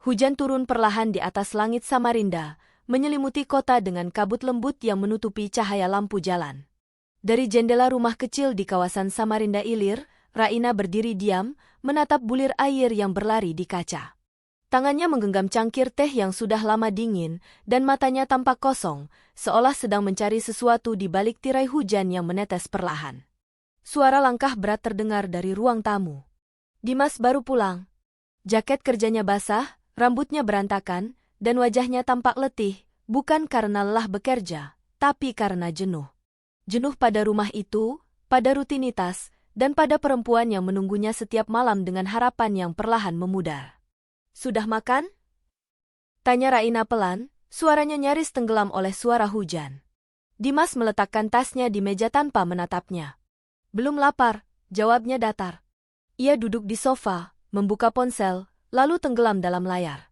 Hujan turun perlahan di atas langit Samarinda, menyelimuti kota dengan kabut lembut yang menutupi cahaya lampu jalan. Dari jendela rumah kecil di kawasan Samarinda Ilir, Raina berdiri diam, menatap bulir air yang berlari di kaca. Tangannya menggenggam cangkir teh yang sudah lama dingin, dan matanya tampak kosong, seolah sedang mencari sesuatu di balik tirai hujan yang menetes perlahan. Suara langkah berat terdengar dari ruang tamu. Dimas baru pulang. Jaket kerjanya basah, rambutnya berantakan, dan wajahnya tampak letih, bukan karena lelah bekerja, tapi karena jenuh. Jenuh pada rumah itu, pada rutinitas, dan pada perempuan yang menunggunya setiap malam dengan harapan yang perlahan memudar. "Sudah makan?" tanya Raina pelan, suaranya nyaris tenggelam oleh suara hujan. Dimas meletakkan tasnya di meja tanpa menatapnya. "Belum lapar," jawabnya datar. Ia duduk di sofa, membuka ponsel, lalu tenggelam dalam layar.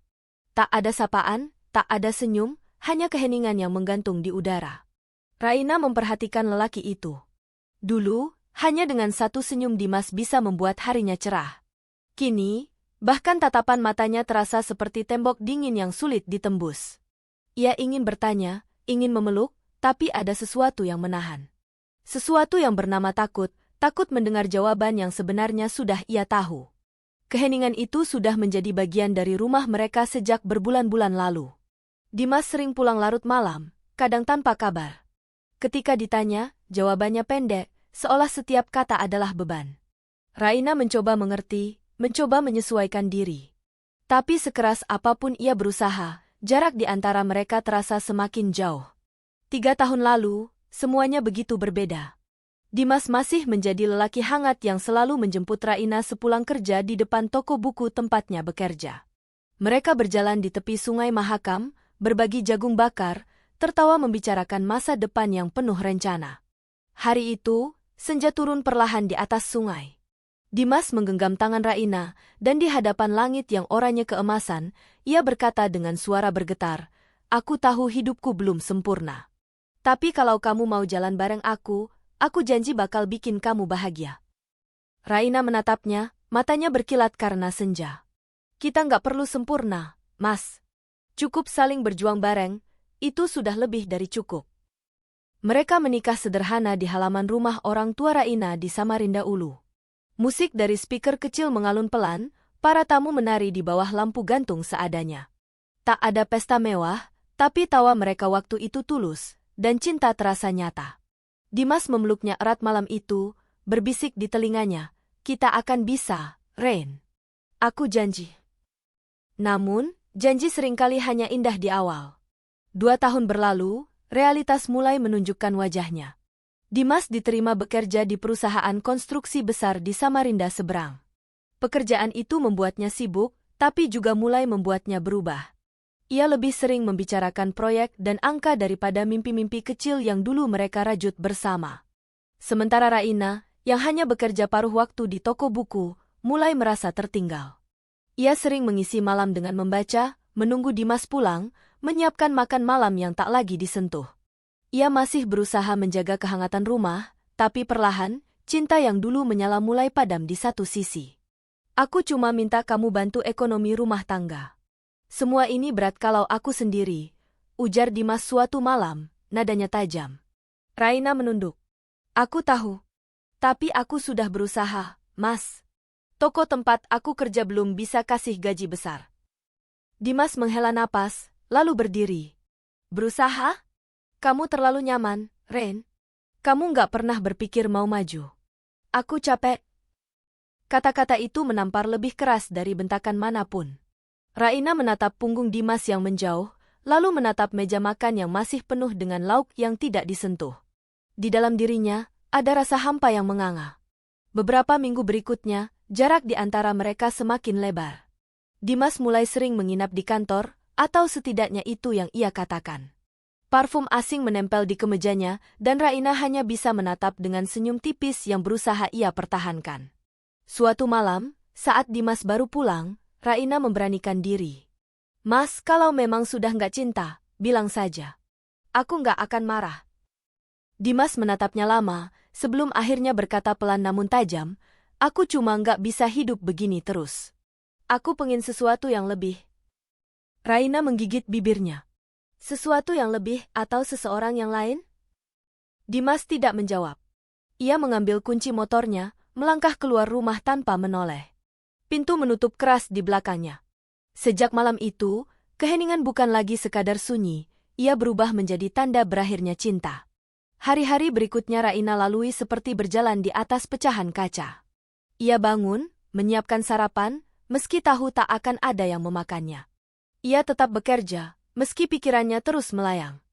Tak ada sapaan, tak ada senyum, hanya keheningan yang menggantung di udara. Raina memperhatikan lelaki itu. Dulu, hanya dengan satu senyum Dimas bisa membuat harinya cerah. Kini, bahkan tatapan matanya terasa seperti tembok dingin yang sulit ditembus. Ia ingin bertanya, ingin memeluk, tapi ada sesuatu yang menahan. Sesuatu yang bernama takut, takut mendengar jawaban yang sebenarnya sudah ia tahu. Keheningan itu sudah menjadi bagian dari rumah mereka sejak berbulan-bulan lalu. Dimas sering pulang larut malam, kadang tanpa kabar. Ketika ditanya, jawabannya pendek, seolah setiap kata adalah beban. Raina mencoba mengerti, mencoba menyesuaikan diri. Tapi sekeras apapun ia berusaha, jarak di antara mereka terasa semakin jauh. 3 tahun lalu, semuanya begitu berbeda. Dimas masih menjadi lelaki hangat yang selalu menjemput Raina sepulang kerja di depan toko buku tempatnya bekerja. Mereka berjalan di tepi sungai Mahakam, berbagi jagung bakar, tertawa membicarakan masa depan yang penuh rencana. Hari itu, senja turun perlahan di atas sungai. Dimas menggenggam tangan Raina, dan di hadapan langit yang oranye keemasan, ia berkata dengan suara bergetar, "Aku tahu hidupku belum sempurna. Tapi kalau kamu mau jalan bareng aku janji bakal bikin kamu bahagia." Raina menatapnya, matanya berkilat karena senja. "Kita nggak perlu sempurna, Mas. Cukup saling berjuang bareng, itu sudah lebih dari cukup." Mereka menikah sederhana di halaman rumah orang tua Raina di Samarinda Ulu. Musik dari speaker kecil mengalun pelan, para tamu menari di bawah lampu gantung seadanya. Tak ada pesta mewah, tapi tawa mereka waktu itu tulus, dan cinta terasa nyata. Dimas memeluknya erat malam itu, berbisik di telinganya, "Kita akan bisa, Rain. Aku janji." Namun, janji seringkali hanya indah di awal. 2 tahun berlalu, realitas mulai menunjukkan wajahnya. Dimas diterima bekerja di perusahaan konstruksi besar di Samarinda seberang. Pekerjaan itu membuatnya sibuk, tapi juga mulai membuatnya berubah. Ia lebih sering membicarakan proyek dan angka daripada mimpi-mimpi kecil yang dulu mereka rajut bersama. Sementara Raina, yang hanya bekerja paruh waktu di toko buku, mulai merasa tertinggal. Ia sering mengisi malam dengan membaca, menunggu Dimas pulang, menyiapkan makan malam yang tak lagi disentuh. Ia masih berusaha menjaga kehangatan rumah, tapi perlahan, cinta yang dulu menyala mulai padam di satu sisi. "Aku cuma minta kamu bantu ekonomi rumah tangga. Semua ini berat kalau aku sendiri," ujar Dimas suatu malam, nadanya tajam. Raina menunduk. "Aku tahu. Tapi aku sudah berusaha, Mas. Toko tempat aku kerja belum bisa kasih gaji besar." Dimas menghela napas, lalu berdiri. "Berusaha? Kamu terlalu nyaman, Rain. Kamu nggak pernah berpikir mau maju." "Aku capek." Kata-kata itu menampar lebih keras dari bentakan manapun. Raina menatap punggung Dimas yang menjauh, lalu menatap meja makan yang masih penuh dengan lauk yang tidak disentuh. Di dalam dirinya, ada rasa hampa yang menganga. Beberapa minggu berikutnya, jarak di antara mereka semakin lebar. Dimas mulai sering menginap di kantor, atau setidaknya itu yang ia katakan. Parfum asing menempel di kemejanya, dan Raina hanya bisa menatap dengan senyum tipis yang berusaha ia pertahankan. Suatu malam, saat Dimas baru pulang, Raina memberanikan diri. "Mas, kalau memang sudah nggak cinta, bilang saja. Aku nggak akan marah." Dimas menatapnya lama, sebelum akhirnya berkata pelan namun tajam, "Aku cuma nggak bisa hidup begini terus. Aku pengen sesuatu yang lebih." Raina menggigit bibirnya. Sesuatu yang lebih atau seseorang yang lain? Dimas tidak menjawab. Ia mengambil kunci motornya, melangkah keluar rumah tanpa menoleh. Pintu menutup keras di belakangnya. Sejak malam itu, keheningan bukan lagi sekadar sunyi, ia berubah menjadi tanda berakhirnya cinta. Hari-hari berikutnya Raina lalui seperti berjalan di atas pecahan kaca. Ia bangun, menyiapkan sarapan, meski tahu tak akan ada yang memakannya. Ia tetap bekerja, meski pikirannya terus melayang.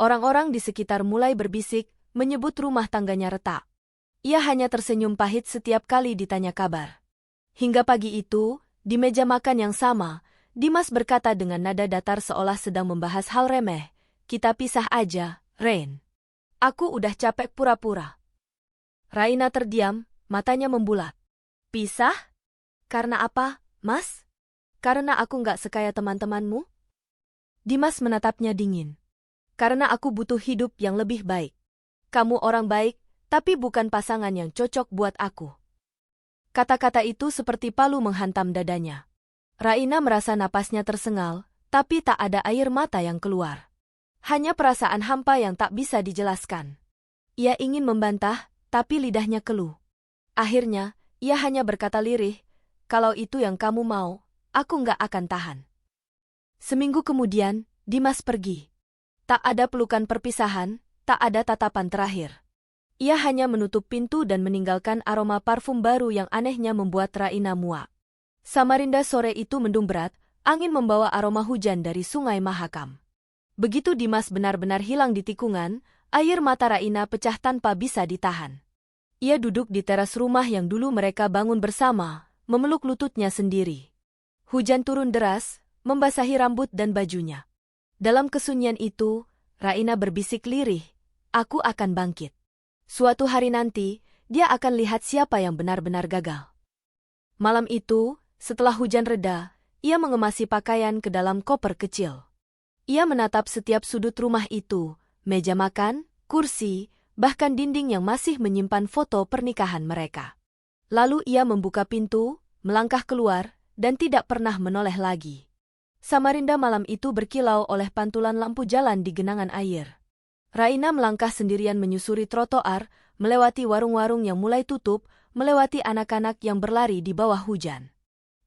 Orang-orang di sekitar mulai berbisik, menyebut rumah tangganya retak. Ia hanya tersenyum pahit setiap kali ditanya kabar. Hingga pagi itu, di meja makan yang sama, Dimas berkata dengan nada datar seolah sedang membahas hal remeh, "Kita pisah aja, Rain. Aku udah capek pura-pura." Raina terdiam, matanya membulat. "Pisah? Karena apa, Mas? Karena aku nggak sekaya teman-temanmu?" Dimas menatapnya dingin. "Karena aku butuh hidup yang lebih baik. Kamu orang baik, tapi bukan pasangan yang cocok buat aku." Kata-kata itu seperti palu menghantam dadanya. Raina merasa napasnya tersengal, tapi tak ada air mata yang keluar. Hanya perasaan hampa yang tak bisa dijelaskan. Ia ingin membantah, tapi lidahnya keluh. Akhirnya, ia hanya berkata lirih, "Kalau itu yang kamu mau, aku nggak akan tahan." Seminggu kemudian, Dimas pergi. Tak ada pelukan perpisahan, tak ada tatapan terakhir. Ia hanya menutup pintu dan meninggalkan aroma parfum baru yang anehnya membuat Raina muak. Samarinda sore itu mendung berat, angin membawa aroma hujan dari Sungai Mahakam. Begitu Dimas benar-benar hilang di tikungan, air mata Raina pecah tanpa bisa ditahan. Ia duduk di teras rumah yang dulu mereka bangun bersama, memeluk lututnya sendiri. Hujan turun deras, membasahi rambut dan bajunya. Dalam kesunyian itu, Raina berbisik lirih, "Aku akan bangkit. Suatu hari nanti, dia akan lihat siapa yang benar-benar gagal." Malam itu, setelah hujan reda, ia mengemasi pakaian ke dalam koper kecil. Ia menatap setiap sudut rumah itu, meja makan, kursi, bahkan dinding yang masih menyimpan foto pernikahan mereka. Lalu ia membuka pintu, melangkah keluar, dan tidak pernah menoleh lagi. Samarinda malam itu berkilau oleh pantulan lampu jalan di genangan air. Raina melangkah sendirian menyusuri trotoar, melewati warung-warung yang mulai tutup, melewati anak-anak yang berlari di bawah hujan.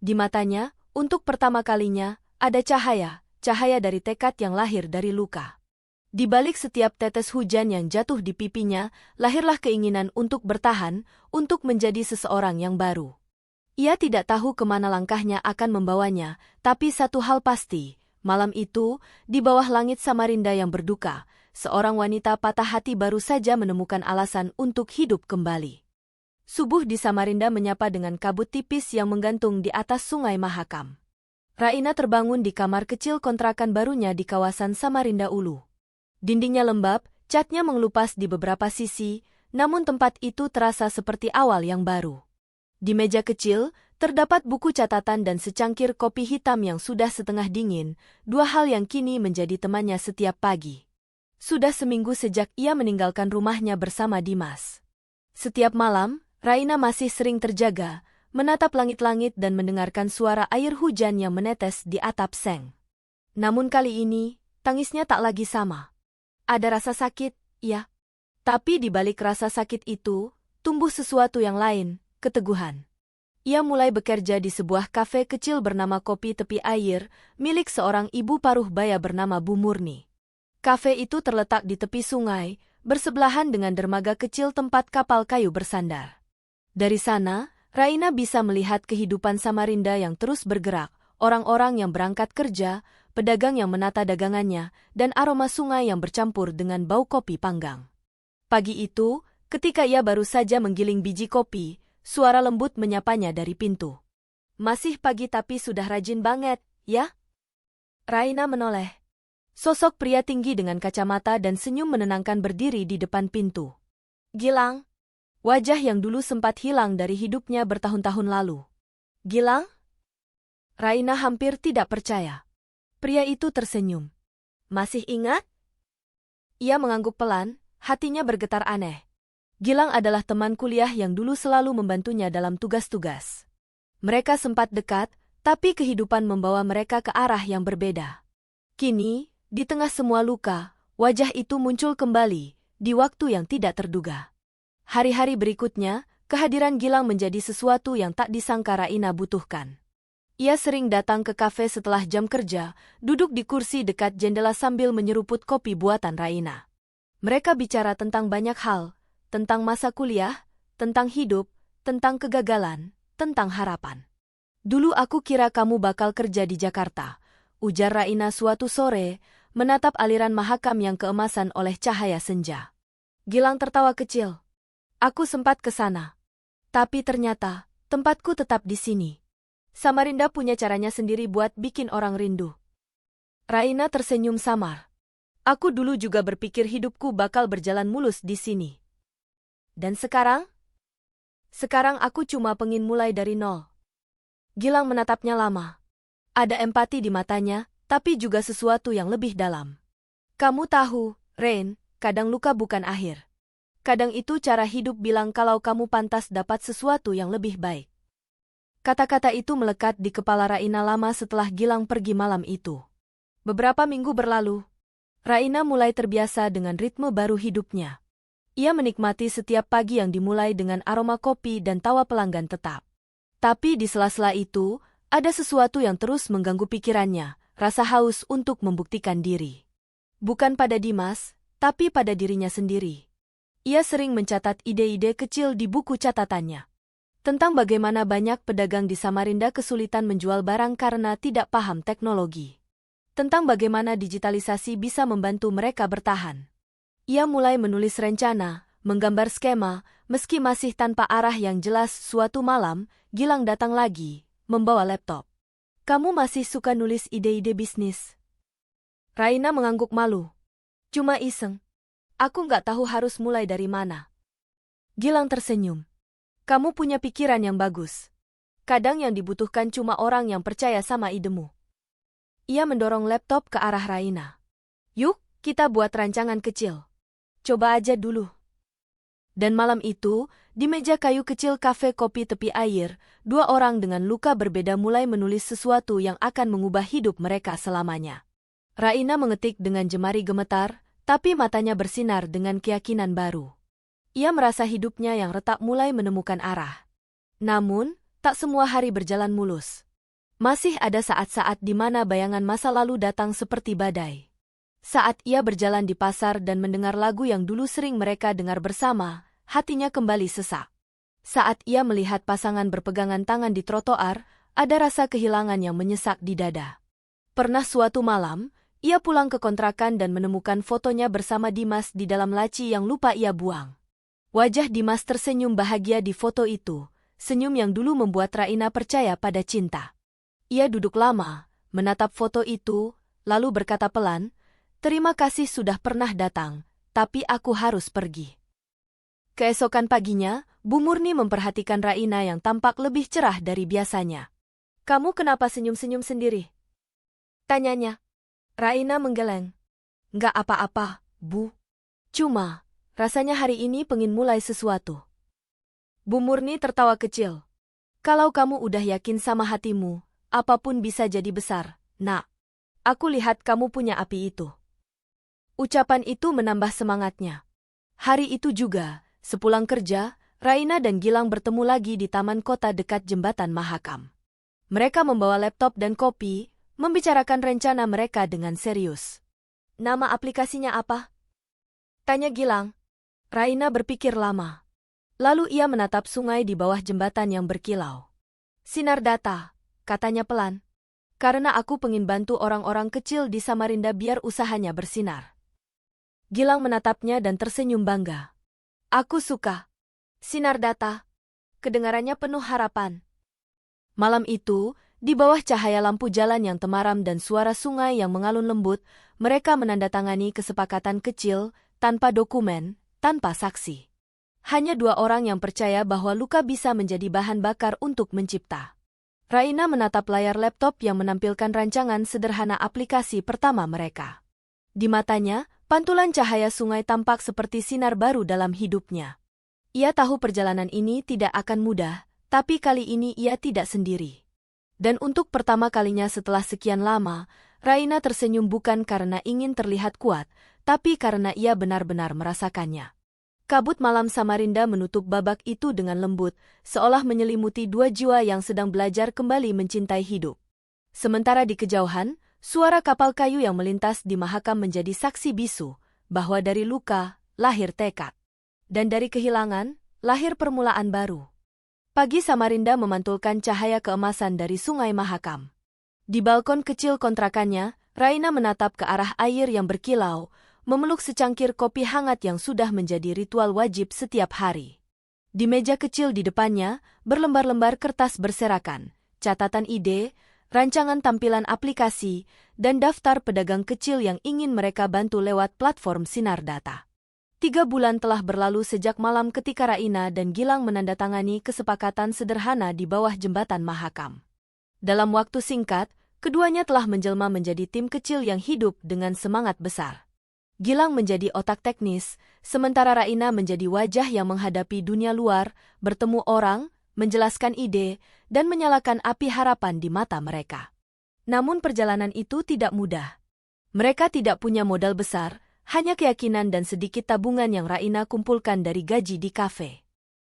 Di matanya, untuk pertama kalinya, ada cahaya dari tekad yang lahir dari luka. Di balik setiap tetes hujan yang jatuh di pipinya, lahirlah keinginan untuk bertahan, untuk menjadi seseorang yang baru. Ia tidak tahu kemana langkahnya akan membawanya, tapi satu hal pasti, malam itu, di bawah langit Samarinda yang berduka, seorang wanita patah hati baru saja menemukan alasan untuk hidup kembali. Subuh di Samarinda menyapa dengan kabut tipis yang menggantung di atas Sungai Mahakam. Raina terbangun di kamar kecil kontrakan barunya di kawasan Samarinda Ulu. Dindingnya lembab, catnya mengelupas di beberapa sisi, namun tempat itu terasa seperti awal yang baru. Di meja kecil, terdapat buku catatan dan secangkir kopi hitam yang sudah setengah dingin, dua hal yang kini menjadi temannya setiap pagi. Sudah seminggu sejak ia meninggalkan rumahnya bersama Dimas. Setiap malam, Raina masih sering terjaga, menatap langit-langit dan mendengarkan suara air hujan yang menetes di atap seng. Namun kali ini, tangisnya tak lagi sama. Ada rasa sakit, ya. Tapi di balik rasa sakit itu, tumbuh sesuatu yang lain, keteguhan. Ia mulai bekerja di sebuah kafe kecil bernama Kopi Tepi Air, milik seorang ibu paruh baya bernama Bu Murni. Kafe itu terletak di tepi sungai, bersebelahan dengan dermaga kecil tempat kapal kayu bersandar. Dari sana, Raina bisa melihat kehidupan Samarinda yang terus bergerak, orang-orang yang berangkat kerja, pedagang yang menata dagangannya, dan aroma sungai yang bercampur dengan bau kopi panggang. Pagi itu, ketika ia baru saja menggiling biji kopi, suara lembut menyapanya dari pintu. "Masih pagi tapi sudah rajin banget, ya?" Raina menoleh. Sosok pria tinggi dengan kacamata dan senyum menenangkan berdiri di depan pintu. "Gilang?" Wajah yang dulu sempat hilang dari hidupnya bertahun-tahun lalu. "Gilang?" Raina hampir tidak percaya. Pria itu tersenyum. "Masih ingat?" Ia mengangguk pelan, hatinya bergetar aneh. Gilang adalah teman kuliah yang dulu selalu membantunya dalam tugas-tugas. Mereka sempat dekat, Tapi kehidupan membawa mereka ke arah yang berbeda. Kini, di tengah semua luka, wajah itu muncul kembali, di waktu yang tidak terduga. Hari-hari berikutnya, kehadiran Gilang menjadi sesuatu yang tak disangka Raina butuhkan. Ia sering datang ke kafe setelah jam kerja, duduk di kursi dekat jendela sambil menyeruput kopi buatan Raina. Mereka bicara tentang banyak hal, tentang masa kuliah, tentang hidup, tentang kegagalan, tentang harapan. "Dulu aku kira kamu bakal kerja di Jakarta," ujar Raina suatu sore, menatap aliran Mahakam yang keemasan oleh cahaya senja. Gilang tertawa kecil. "Aku sempat ke sana. Tapi ternyata, tempatku tetap di sini. Samarinda punya caranya sendiri buat bikin orang rindu." Raina tersenyum samar. "Aku dulu juga berpikir hidupku bakal berjalan mulus di sini. Dan sekarang? Sekarang aku cuma pengen mulai dari nol." Gilang menatapnya lama. Ada empati di matanya, tapi juga sesuatu yang lebih dalam. "Kamu tahu, Rain, kadang luka bukan akhir. Kadang itu cara hidup bilang kalau kamu pantas dapat sesuatu yang lebih baik." Kata-kata itu melekat di kepala Raina lama setelah Gilang pergi malam itu. Beberapa minggu berlalu, Raina mulai terbiasa dengan ritme baru hidupnya. Ia menikmati setiap pagi yang dimulai dengan aroma kopi dan tawa pelanggan tetap. Tapi di sela-sela itu, ada sesuatu yang terus mengganggu pikirannya, rasa haus untuk membuktikan diri. Bukan pada Dimas, tapi pada dirinya sendiri. Ia sering mencatat ide-ide kecil di buku catatannya. Tentang bagaimana banyak pedagang di Samarinda kesulitan menjual barang karena tidak paham teknologi. Tentang bagaimana digitalisasi bisa membantu mereka bertahan. Ia mulai menulis rencana, menggambar skema, meski masih tanpa arah yang jelas. Suatu malam, Gilang datang lagi, membawa laptop. "Kamu masih suka nulis ide-ide bisnis?" Raina mengangguk malu. "Cuma iseng. Aku nggak tahu harus mulai dari mana." Gilang tersenyum. "Kamu punya pikiran yang bagus. Kadang yang dibutuhkan cuma orang yang percaya sama idemu." Ia mendorong laptop ke arah Raina. "Yuk, kita buat rancangan kecil. Coba aja dulu." Dan malam itu, di meja kayu kecil kafe kopi tepi air, dua orang dengan luka berbeda mulai menulis sesuatu yang akan mengubah hidup mereka selamanya. Raina mengetik dengan jemari gemetar, tapi matanya bersinar dengan keyakinan baru. Ia merasa hidupnya yang retak mulai menemukan arah. Namun, tak semua hari berjalan mulus. Masih ada saat-saat di mana bayangan masa lalu datang seperti badai. Saat ia berjalan di pasar dan mendengar lagu yang dulu sering mereka dengar bersama, hatinya kembali sesak. Saat ia melihat pasangan berpegangan tangan di trotoar, ada rasa kehilangan yang menyesak di dada. Pernah suatu malam, ia pulang ke kontrakan dan menemukan fotonya bersama Dimas di dalam laci yang lupa ia buang. Wajah Dimas tersenyum bahagia di foto itu, senyum yang dulu membuat Raina percaya pada cinta. Ia duduk lama, menatap foto itu, lalu berkata pelan, "Terima kasih sudah pernah datang, tapi aku harus pergi." Keesokan paginya, Bu Murni memperhatikan Raina yang tampak lebih cerah dari biasanya. "Kamu kenapa senyum-senyum sendiri?" tanyanya. Raina menggeleng. "Nggak apa-apa, Bu. Cuma, rasanya hari ini pengen mulai sesuatu." Bu Murni tertawa kecil. "Kalau kamu udah yakin sama hatimu, apapun bisa jadi besar, Nak. Aku lihat kamu punya api itu." Ucapan itu menambah semangatnya. Hari itu juga, sepulang kerja, Raina dan Gilang bertemu lagi di taman kota dekat jembatan Mahakam. Mereka membawa laptop dan kopi, membicarakan rencana mereka dengan serius. "Nama aplikasinya apa?" tanya Gilang. Raina berpikir lama. Lalu ia menatap sungai di bawah jembatan yang berkilau. "Sinar Data," katanya pelan. "Karena aku pengen bantu orang-orang kecil di Samarinda biar usahanya bersinar." Gilang menatapnya dan tersenyum bangga. "Aku suka. Sinar Data." Kedengarannya penuh harapan. Malam itu, di bawah cahaya lampu jalan yang temaram dan suara sungai yang mengalun lembut, mereka menandatangani kesepakatan kecil, tanpa dokumen, tanpa saksi. Hanya dua orang yang percaya bahwa luka bisa menjadi bahan bakar untuk mencipta. Raina menatap layar laptop yang menampilkan rancangan sederhana aplikasi pertama mereka. Di matanya, pantulan cahaya sungai tampak seperti sinar baru dalam hidupnya. Ia tahu perjalanan ini tidak akan mudah, tapi kali ini ia tidak sendiri. Dan untuk pertama kalinya setelah sekian lama, Raina tersenyum bukan karena ingin terlihat kuat, tapi karena ia benar-benar merasakannya. Kabut malam Samarinda menutup babak itu dengan lembut, seolah menyelimuti dua jiwa yang sedang belajar kembali mencintai hidup. Sementara di kejauhan, suara kapal kayu yang melintas di Mahakam menjadi saksi bisu, bahwa dari luka, lahir tekad. Dan dari kehilangan, lahir permulaan baru. Pagi Samarinda memantulkan cahaya keemasan dari sungai Mahakam. Di balkon kecil kontrakannya, Raina menatap ke arah air yang berkilau, memeluk secangkir kopi hangat yang sudah menjadi ritual wajib setiap hari. Di meja kecil di depannya, berlembar-lembar kertas berserakan, catatan ide, rancangan tampilan aplikasi, dan daftar pedagang kecil yang ingin mereka bantu lewat platform Sinar Data. 3 bulan telah berlalu sejak malam ketika Raina dan Gilang menandatangani kesepakatan sederhana di bawah jembatan Mahakam. Dalam waktu singkat, keduanya telah menjelma menjadi tim kecil yang hidup dengan semangat besar. Gilang menjadi otak teknis, sementara Raina menjadi wajah yang menghadapi dunia luar, bertemu orang, menjelaskan ide, dan menyalakan api harapan di mata mereka. Namun perjalanan itu tidak mudah. Mereka tidak punya modal besar, hanya keyakinan dan sedikit tabungan yang Raina kumpulkan dari gaji di kafe.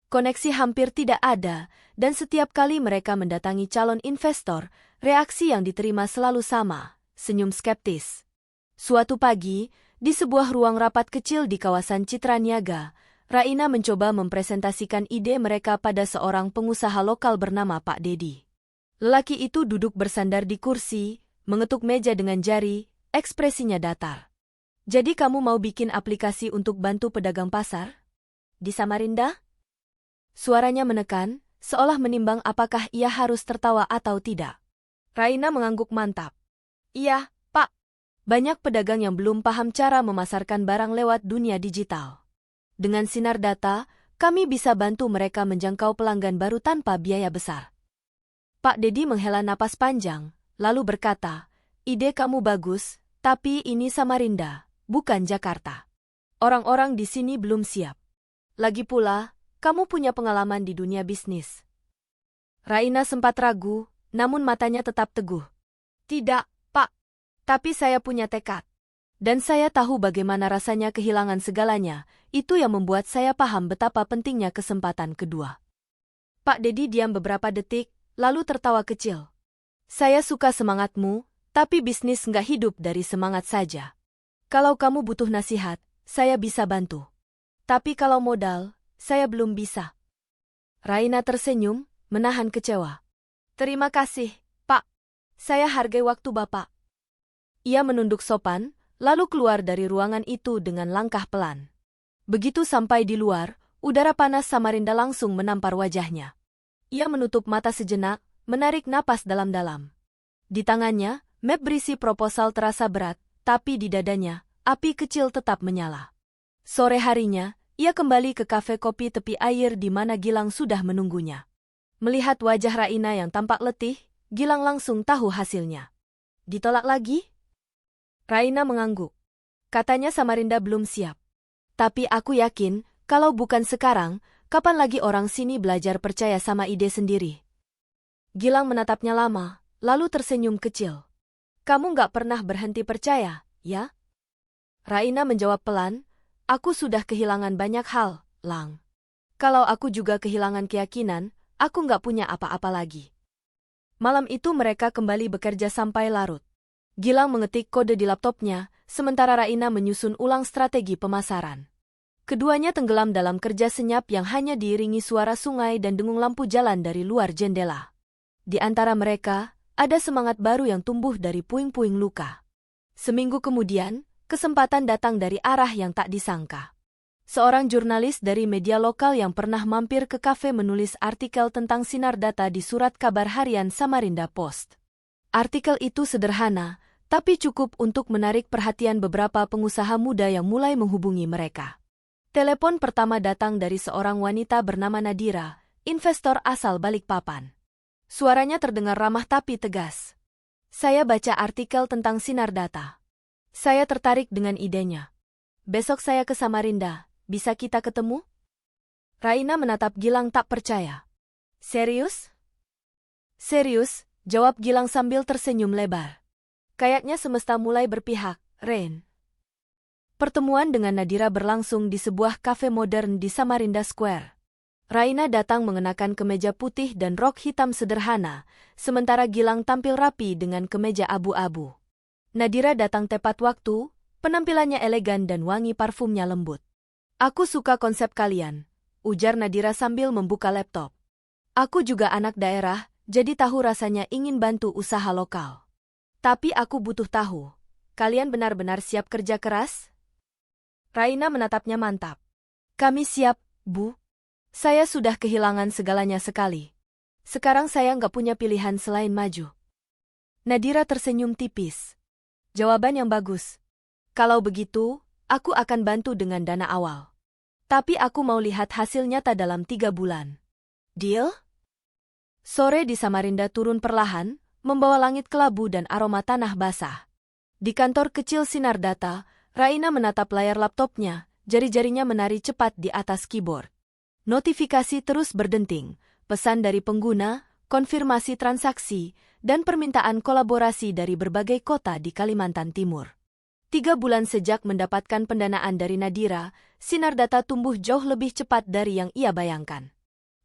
Koneksi hampir tidak ada, dan setiap kali mereka mendatangi calon investor, reaksi yang diterima selalu sama, senyum skeptis. Suatu pagi, di sebuah ruang rapat kecil di kawasan Citra Niaga, Raina mencoba mempresentasikan ide mereka pada seorang pengusaha lokal bernama Pak Dedi. Lelaki itu duduk bersandar di kursi, mengetuk meja dengan jari, ekspresinya datar. Jadi kamu mau bikin aplikasi untuk bantu pedagang pasar? Di Samarinda? Suaranya menekan, seolah menimbang apakah ia harus tertawa atau tidak. Raina mengangguk mantap. Iya, Pak. Banyak pedagang yang belum paham cara memasarkan barang lewat dunia digital. Dengan Sinar Data, kami bisa bantu mereka menjangkau pelanggan baru tanpa biaya besar. Pak Dedi menghela napas panjang, lalu berkata, ide kamu bagus, tapi ini Samarinda. Bukan Jakarta. Orang-orang di sini belum siap. Lagi pula, kamu punya pengalaman di dunia bisnis. Raina sempat ragu, namun matanya tetap teguh. Tidak, Pak. Tapi saya punya tekad. Dan saya tahu bagaimana rasanya kehilangan segalanya, itu yang membuat saya paham betapa pentingnya kesempatan kedua. Pak Dedi diam beberapa detik, lalu tertawa kecil. Saya suka semangatmu, tapi bisnis nggak hidup dari semangat saja. Kalau kamu butuh nasihat, saya bisa bantu. Tapi kalau modal, saya belum bisa. Raina tersenyum, menahan kecewa. Terima kasih, Pak. Saya hargai waktu Bapak. Ia menunduk sopan, lalu keluar dari ruangan itu dengan langkah pelan. Begitu sampai di luar, udara panas Samarinda langsung menampar wajahnya. Ia menutup mata sejenak, menarik napas dalam-dalam. Di tangannya, map berisi proposal terasa berat, tapi di dadanya, api kecil tetap menyala. Sore harinya, ia kembali ke kafe kopi tepi air di mana Gilang sudah menunggunya. Melihat wajah Raina yang tampak letih, Gilang langsung tahu hasilnya. Ditolak lagi? Raina mengangguk. Katanya Samarinda belum siap. Tapi aku yakin, kalau bukan sekarang, kapan lagi orang sini belajar percaya sama ide sendiri? Gilang menatapnya lama, lalu tersenyum kecil. Kamu nggak pernah berhenti percaya, ya? Raina menjawab pelan, aku sudah kehilangan banyak hal, Lang. Kalau aku juga kehilangan keyakinan, aku nggak punya apa-apa lagi. Malam itu mereka kembali bekerja sampai larut. Gilang mengetik kode di laptopnya, sementara Raina menyusun ulang strategi pemasaran. Keduanya tenggelam dalam kerja senyap yang hanya diiringi suara sungai dan dengung lampu jalan dari luar jendela. Di antara mereka, ada semangat baru yang tumbuh dari puing-puing luka. Seminggu kemudian, kesempatan datang dari arah yang tak disangka. Seorang jurnalis dari media lokal yang pernah mampir ke kafe menulis artikel tentang Sinar Data di surat kabar harian Samarinda Post. Artikel itu sederhana, tapi cukup untuk menarik perhatian beberapa pengusaha muda yang mulai menghubungi mereka. Telepon pertama datang dari seorang wanita bernama Nadira, investor asal Balikpapan. Suaranya terdengar ramah tapi tegas. Saya baca artikel tentang Sinar Data. Saya tertarik dengan idenya. Besok saya ke Samarinda, bisa kita ketemu? Raina menatap Gilang tak percaya. Serius? Serius, Jawab Gilang sambil tersenyum lebar. Kayaknya semesta mulai berpihak, Rain. Pertemuan dengan Nadira berlangsung di sebuah kafe modern di Samarinda Square. Raina datang mengenakan kemeja putih dan rok hitam sederhana, sementara Gilang tampil rapi dengan kemeja abu-abu. Nadira datang tepat waktu, penampilannya elegan dan wangi parfumnya lembut. Aku suka konsep kalian, ujar Nadira sambil membuka laptop. Aku juga anak daerah, jadi tahu rasanya ingin bantu usaha lokal. Tapi aku butuh tahu, kalian benar-benar siap kerja keras? Raina menatapnya mantap. Kami siap, Bu. Saya sudah kehilangan segalanya sekali. Sekarang saya nggak punya pilihan selain maju. Nadira tersenyum tipis. Jawaban yang bagus. Kalau begitu, aku akan bantu dengan dana awal. Tapi aku mau lihat hasil nyata dalam 3 bulan. Deal? Sore di Samarinda turun perlahan, membawa langit kelabu dan aroma tanah basah. Di kantor kecil Sinar Data, Raina menatap layar laptopnya, jari-jarinya menari cepat di atas keyboard. Notifikasi terus berdenting, pesan dari pengguna, konfirmasi transaksi, dan permintaan kolaborasi dari berbagai kota di Kalimantan Timur. 3 bulan sejak mendapatkan pendanaan dari Nadira, Sinar Data tumbuh jauh lebih cepat dari yang ia bayangkan.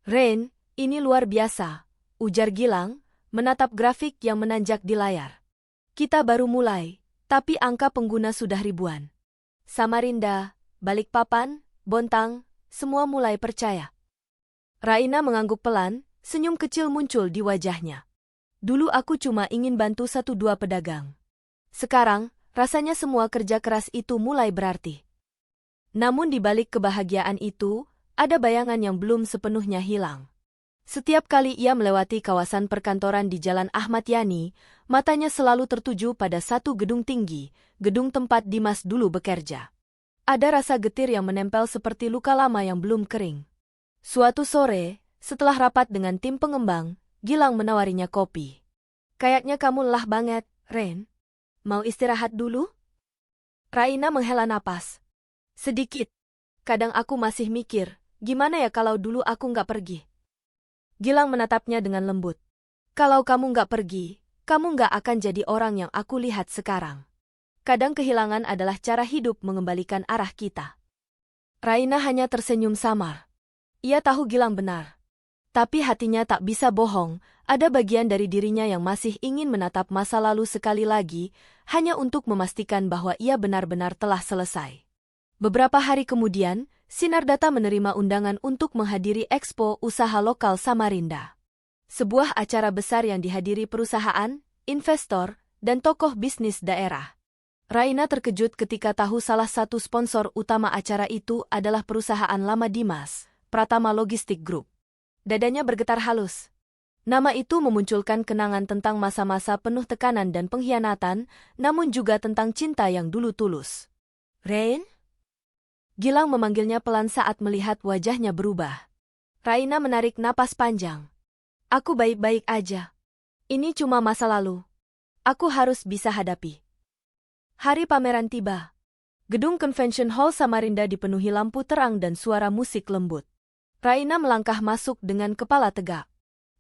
Rain, ini luar biasa, ujar Gilang, menatap grafik yang menanjak di layar. Kita baru mulai, tapi angka pengguna sudah ribuan. Samarinda, Balikpapan, Bontang, semua mulai percaya. Raina mengangguk pelan, senyum kecil muncul di wajahnya. Dulu aku cuma ingin bantu 1-2 pedagang. Sekarang, rasanya semua kerja keras itu mulai berarti. Namun di balik kebahagiaan itu, ada bayangan yang belum sepenuhnya hilang. Setiap kali ia melewati kawasan perkantoran di Jalan Ahmad Yani, matanya selalu tertuju pada satu gedung tinggi, gedung tempat Dimas dulu bekerja. Ada rasa getir yang menempel seperti luka lama yang belum kering. Suatu sore, setelah rapat dengan tim pengembang, Gilang menawarinya kopi. Kayaknya kamu lelah banget, Rain. Mau istirahat dulu? Raina menghela napas. Sedikit. Kadang aku masih mikir, gimana ya kalau dulu aku nggak pergi? Gilang menatapnya dengan lembut. Kalau kamu nggak pergi, kamu nggak akan jadi orang yang aku lihat sekarang. Kadang kehilangan adalah cara hidup mengembalikan arah kita. Raina hanya tersenyum samar. Ia tahu Gilang benar. Tapi hatinya tak bisa bohong, ada bagian dari dirinya yang masih ingin menatap masa lalu sekali lagi, hanya untuk memastikan bahwa ia benar-benar telah selesai. Beberapa hari kemudian, Sinar Data menerima undangan untuk menghadiri Expo Usaha Lokal Samarinda. Sebuah acara besar yang dihadiri perusahaan, investor, dan tokoh bisnis daerah. Raina terkejut ketika tahu salah satu sponsor utama acara itu adalah perusahaan lama Dimas, Pratama Logistik Group. Dadanya bergetar halus. Nama itu memunculkan kenangan tentang masa-masa penuh tekanan dan pengkhianatan, namun juga tentang cinta yang dulu tulus. Rain? Gilang memanggilnya pelan saat melihat wajahnya berubah. Raina menarik napas panjang. Aku baik-baik aja. Ini cuma masa lalu. Aku harus bisa hadapi. Hari pameran tiba. Gedung Convention Hall Samarinda dipenuhi lampu terang dan suara musik lembut. Raina melangkah masuk dengan kepala tegak.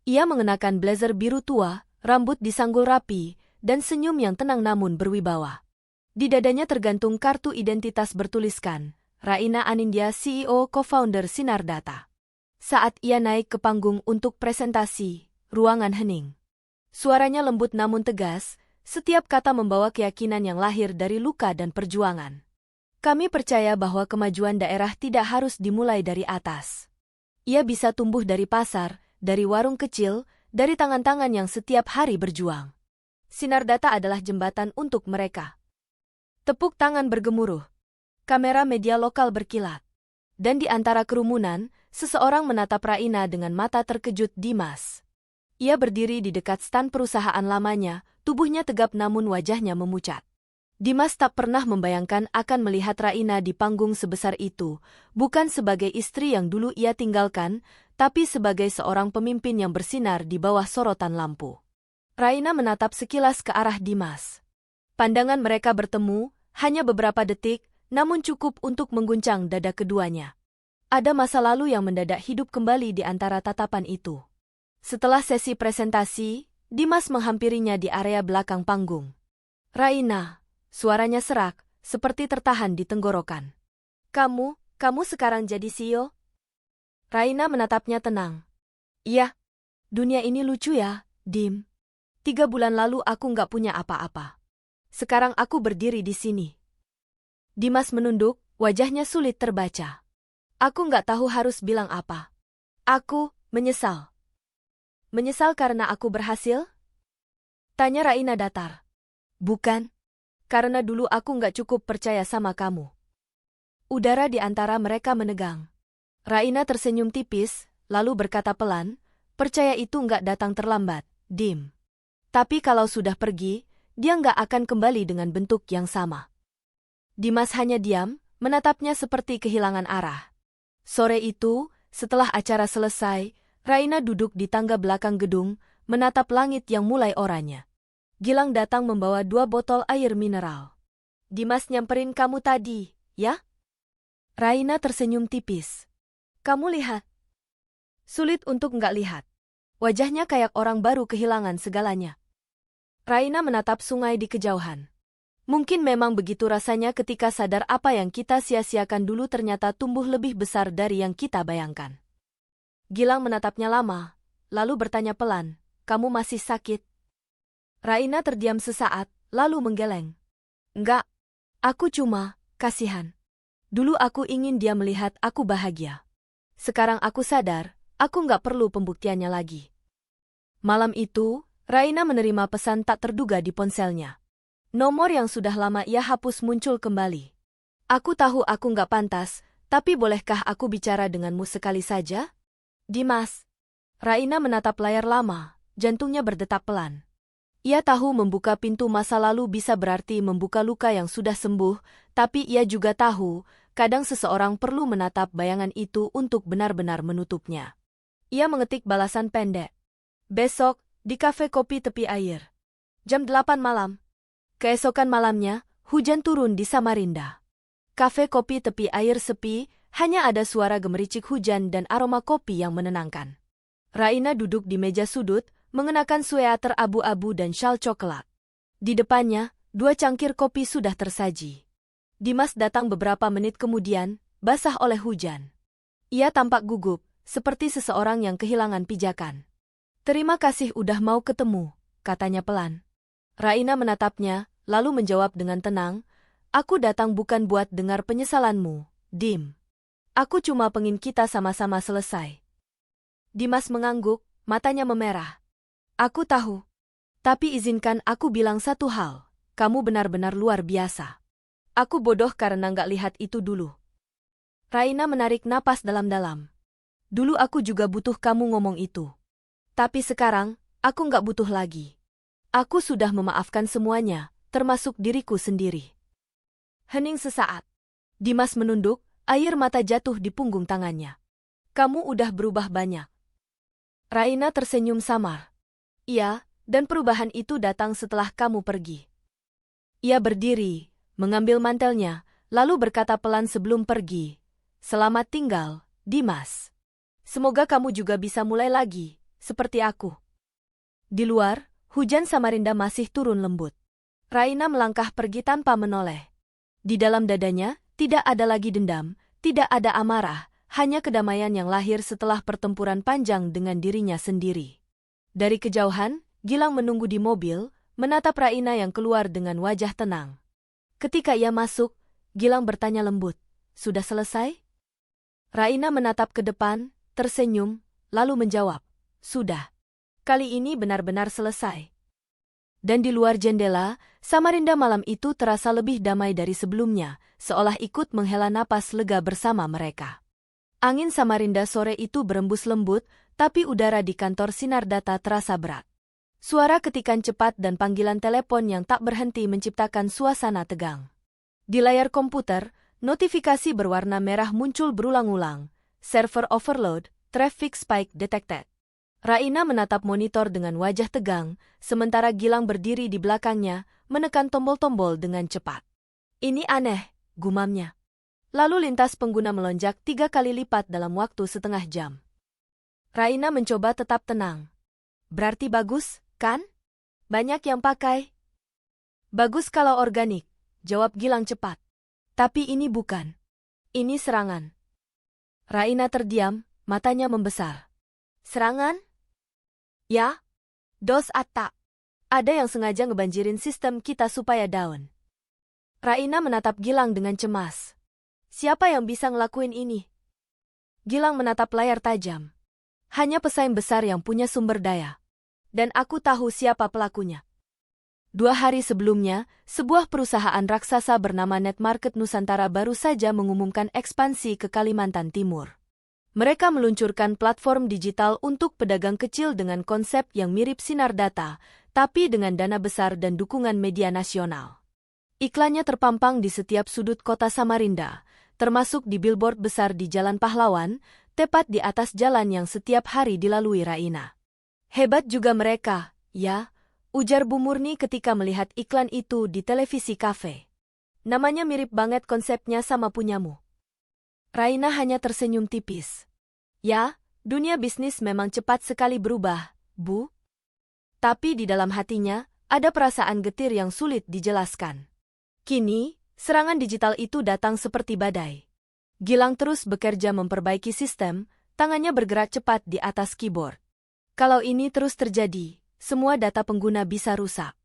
Ia mengenakan blazer biru tua, rambut disanggul rapi, dan senyum yang tenang namun berwibawa. Di dadanya tergantung kartu identitas bertuliskan, Raina Anindya CEO co-founder Sinar Data. Saat ia naik ke panggung untuk presentasi, ruangan hening. Suaranya lembut namun tegas, setiap kata membawa keyakinan yang lahir dari luka dan perjuangan. Kami percaya bahwa kemajuan daerah tidak harus dimulai dari atas. Ia bisa tumbuh dari pasar, dari warung kecil, dari tangan-tangan yang setiap hari berjuang. Sinar Data adalah jembatan untuk mereka. Tepuk tangan bergemuruh. Kamera media lokal berkilat. Dan di antara kerumunan, seseorang menatap Raina dengan mata terkejut Dimas. Ia berdiri di dekat stan perusahaan lamanya, tubuhnya tegap namun wajahnya memucat. Dimas tak pernah membayangkan akan melihat Raina di panggung sebesar itu, bukan sebagai istri yang dulu ia tinggalkan, tapi sebagai seorang pemimpin yang bersinar di bawah sorotan lampu. Raina menatap sekilas ke arah Dimas. Pandangan mereka bertemu, hanya beberapa detik, namun cukup untuk mengguncang dada keduanya. Ada masa lalu yang mendadak hidup kembali di antara tatapan itu. Setelah sesi presentasi, Dimas menghampirinya di area belakang panggung. Raina, suaranya serak, seperti tertahan di tenggorokan. Kamu sekarang jadi CEO? Raina menatapnya tenang. Iya. Dunia ini lucu ya, Dim. 3 bulan lalu aku nggak punya apa-apa. Sekarang aku berdiri di sini. Dimas menunduk, wajahnya sulit terbaca. Aku nggak tahu harus bilang apa. Aku menyesal. Menyesal karena aku berhasil? Tanya Raina datar. Bukan. Karena dulu aku nggak cukup percaya sama kamu. Udara di antara mereka menegang. Raina tersenyum tipis, lalu berkata pelan, percaya itu nggak datang terlambat, Dim. Tapi kalau sudah pergi, dia nggak akan kembali dengan bentuk yang sama. Dimas hanya diam, menatapnya seperti kehilangan arah. Sore itu, setelah acara selesai, Raina duduk di tangga belakang gedung, menatap langit yang mulai oranye. Gilang datang membawa 2 botol air mineral. Dimas nyamperin kamu tadi, ya? Raina tersenyum tipis. Kamu lihat. Sulit untuk nggak lihat. Wajahnya kayak orang baru kehilangan segalanya. Raina menatap sungai di kejauhan. Mungkin memang begitu rasanya ketika sadar apa yang kita sia-siakan dulu ternyata tumbuh lebih besar dari yang kita bayangkan. Gilang menatapnya lama, lalu bertanya pelan, kamu masih sakit? Raina terdiam sesaat, lalu menggeleng. Enggak, aku cuma, kasihan. Dulu aku ingin dia melihat aku bahagia. Sekarang aku sadar, aku nggak perlu pembuktiannya lagi. Malam itu, Raina menerima pesan tak terduga di ponselnya. Nomor yang sudah lama ia hapus muncul kembali. Aku tahu aku nggak pantas, tapi bolehkah aku bicara denganmu sekali saja? Dimas. Raina menatap layar lama, jantungnya berdetak pelan. Ia tahu membuka pintu masa lalu bisa berarti membuka luka yang sudah sembuh, tapi ia juga tahu, kadang seseorang perlu menatap bayangan itu untuk benar-benar menutupnya. Ia mengetik balasan pendek. Besok, di kafe kopi tepi air. Jam 8 malam. Keesokan malamnya, hujan turun di Samarinda. Kafe kopi tepi air sepi, hanya ada suara gemericik hujan dan aroma kopi yang menenangkan. Raina duduk di meja sudut, mengenakan sweater abu-abu dan syal coklat. Di depannya, 2 cangkir kopi sudah tersaji. Dimas datang beberapa menit kemudian, basah oleh hujan. Ia tampak gugup, seperti seseorang yang kehilangan pijakan. Terima kasih udah mau ketemu, katanya pelan. Raina menatapnya, lalu menjawab dengan tenang, aku datang bukan buat dengar penyesalanmu, Dim. Aku cuma pengin kita sama-sama selesai. Dimas mengangguk, matanya memerah. Aku tahu. Tapi izinkan aku bilang satu hal, kamu benar-benar luar biasa. Aku bodoh karena nggak lihat itu dulu. Raina menarik napas dalam-dalam. Dulu aku juga butuh kamu ngomong itu. Tapi sekarang, aku nggak butuh lagi. Aku sudah memaafkan semuanya, termasuk diriku sendiri. Hening sesaat. Dimas menunduk, air mata jatuh di punggung tangannya. Kamu udah berubah banyak. Raina tersenyum samar. Iya, dan perubahan itu datang setelah kamu pergi. Ia berdiri, mengambil mantelnya, lalu berkata pelan sebelum pergi. Selamat tinggal, Dimas. Semoga kamu juga bisa mulai lagi. Seperti aku. Di luar, hujan Samarinda masih turun lembut. Raina melangkah pergi tanpa menoleh. Di dalam dadanya, tidak ada lagi dendam, tidak ada amarah, hanya kedamaian yang lahir setelah pertempuran panjang dengan dirinya sendiri. Dari kejauhan, Gilang menunggu di mobil, menatap Raina yang keluar dengan wajah tenang. Ketika ia masuk, Gilang bertanya lembut, sudah selesai? Raina menatap ke depan, tersenyum, lalu menjawab, sudah. Kali ini benar-benar selesai. Dan di luar jendela, Samarinda malam itu terasa lebih damai dari sebelumnya, seolah ikut menghela napas lega bersama mereka. Angin Samarinda sore itu berembus lembut, tapi udara di kantor Sinar Data terasa berat. Suara ketikan cepat dan panggilan telepon yang tak berhenti menciptakan suasana tegang. Di layar komputer, notifikasi berwarna merah muncul berulang-ulang. Server overload, traffic spike detected. Raina menatap monitor dengan wajah tegang, sementara Gilang berdiri di belakangnya, menekan tombol-tombol dengan cepat. Ini aneh, gumamnya. Lalu lintas pengguna melonjak 3 kali lipat dalam waktu setengah jam. Raina mencoba tetap tenang. Berarti bagus, Kan? Banyak yang pakai. Bagus kalau organik, jawab Gilang cepat. Tapi ini bukan. Ini serangan. Raina terdiam, matanya membesar. Serangan? Ya? Dos atau ada yang sengaja ngebanjirin sistem kita supaya down. Raina menatap Gilang dengan cemas. Siapa yang bisa ngelakuin ini? Gilang menatap layar tajam. Hanya pesaing besar yang punya sumber daya. Dan aku tahu siapa pelakunya. 2 hari sebelumnya, sebuah perusahaan raksasa bernama Netmarket Nusantara baru saja mengumumkan ekspansi ke Kalimantan Timur. Mereka meluncurkan platform digital untuk pedagang kecil dengan konsep yang mirip Sinar Data, tapi dengan dana besar dan dukungan media nasional. Iklannya terpampang di setiap sudut kota Samarinda, termasuk di billboard besar di Jalan Pahlawan, tepat di atas jalan yang setiap hari dilalui Raina. Hebat juga mereka, ya, ujar Bu Murni ketika melihat iklan itu di televisi kafe. Namanya mirip banget konsepnya sama punyamu. Raina hanya tersenyum tipis. Ya, dunia bisnis memang cepat sekali berubah, Bu. Tapi di dalam hatinya, ada perasaan getir yang sulit dijelaskan. Kini, serangan digital itu datang seperti badai. Gilang terus bekerja memperbaiki sistem, tangannya bergerak cepat di atas keyboard. Kalau ini terus terjadi, semua data pengguna bisa rusak.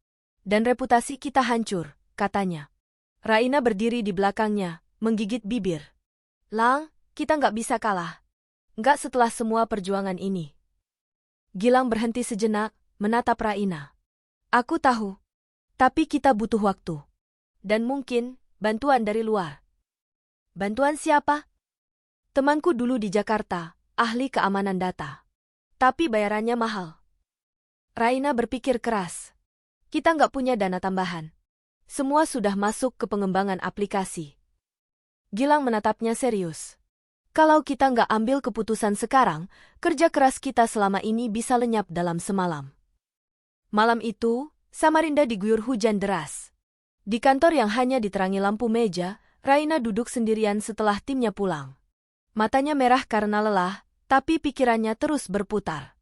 Dan reputasi kita hancur, katanya. Raina berdiri di belakangnya, menggigit bibir. Lang, kita nggak bisa kalah. Nggak setelah semua perjuangan ini. Gilang berhenti sejenak, menatap Raina. Aku tahu. Tapi kita butuh waktu. Dan mungkin, bantuan dari luar. Bantuan siapa? Temanku dulu di Jakarta, ahli keamanan data. Tapi bayarannya mahal. Raina berpikir keras. Kita nggak punya dana tambahan. Semua sudah masuk ke pengembangan aplikasi. Gilang menatapnya serius. Kalau kita nggak ambil keputusan sekarang, kerja keras kita selama ini bisa lenyap dalam semalam. Malam itu, Samarinda diguyur hujan deras. Di kantor yang hanya diterangi lampu meja, Raina duduk sendirian setelah timnya pulang. Matanya merah karena lelah, tapi pikirannya terus berputar.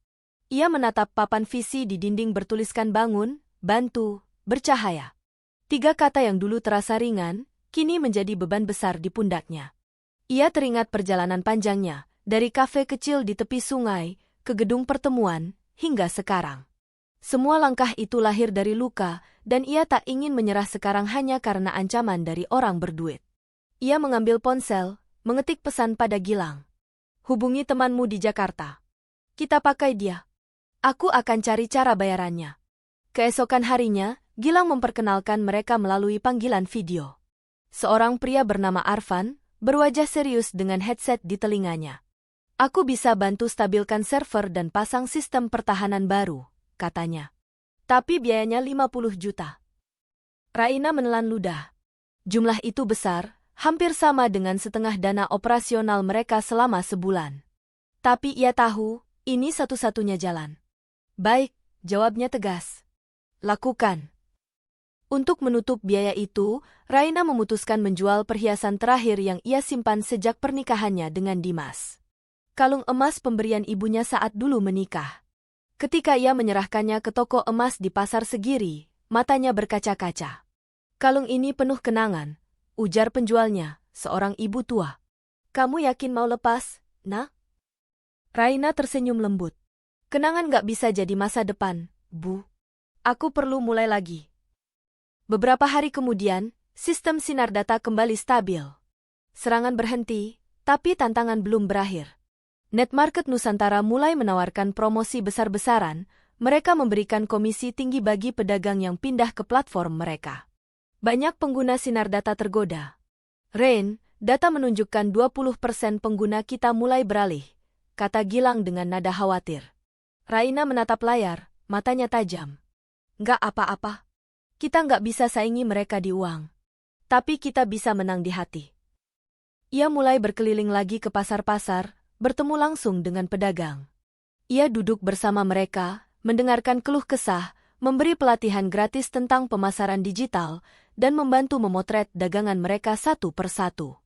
Ia menatap papan visi di dinding bertuliskan bangun, bantu, bercahaya. 3 kata yang dulu terasa ringan, kini menjadi beban besar di pundaknya. Ia teringat perjalanan panjangnya, dari kafe kecil di tepi sungai, ke gedung pertemuan, hingga sekarang. Semua langkah itu lahir dari luka, dan ia tak ingin menyerah sekarang hanya karena ancaman dari orang berduit. Ia mengambil ponsel, mengetik pesan pada Gilang. Hubungi temanmu di Jakarta. Kita pakai dia. Aku akan cari cara bayarannya. Keesokan harinya, Gilang memperkenalkan mereka melalui panggilan video. Seorang pria bernama Arfan, berwajah serius dengan headset di telinganya. Aku bisa bantu stabilkan server dan pasang sistem pertahanan baru, katanya. Tapi biayanya 50 juta. Raina menelan ludah. Jumlah itu besar, hampir sama dengan setengah dana operasional mereka selama sebulan. Tapi ia tahu, ini satu-satunya jalan. Baik, jawabnya tegas. Lakukan. Untuk menutup biaya itu, Raina memutuskan menjual perhiasan terakhir yang ia simpan sejak pernikahannya dengan Dimas. Kalung emas pemberian ibunya saat dulu menikah. Ketika ia menyerahkannya ke toko emas di Pasar Segiri, matanya berkaca-kaca. Kalung ini penuh kenangan, ujar penjualnya, seorang ibu tua. Kamu yakin mau lepas, nak? Raina tersenyum lembut. Kenangan gak bisa jadi masa depan, Bu. Aku perlu mulai lagi. Beberapa hari kemudian, sistem Sinar Data kembali stabil. Serangan berhenti, tapi tantangan belum berakhir. Netmarket Nusantara mulai menawarkan promosi besar-besaran, mereka memberikan komisi tinggi bagi pedagang yang pindah ke platform mereka. Banyak pengguna Sinar Data tergoda. Rain, data menunjukkan 20% pengguna kita mulai beralih, kata Gilang dengan nada khawatir. Raina menatap layar, matanya tajam. Nggak apa-apa. Kita nggak bisa saingi mereka di uang. Tapi kita bisa menang di hati. Ia mulai berkeliling lagi ke pasar-pasar, bertemu langsung dengan pedagang. Ia duduk bersama mereka, mendengarkan keluh kesah, memberi pelatihan gratis tentang pemasaran digital, dan membantu memotret dagangan mereka satu persatu.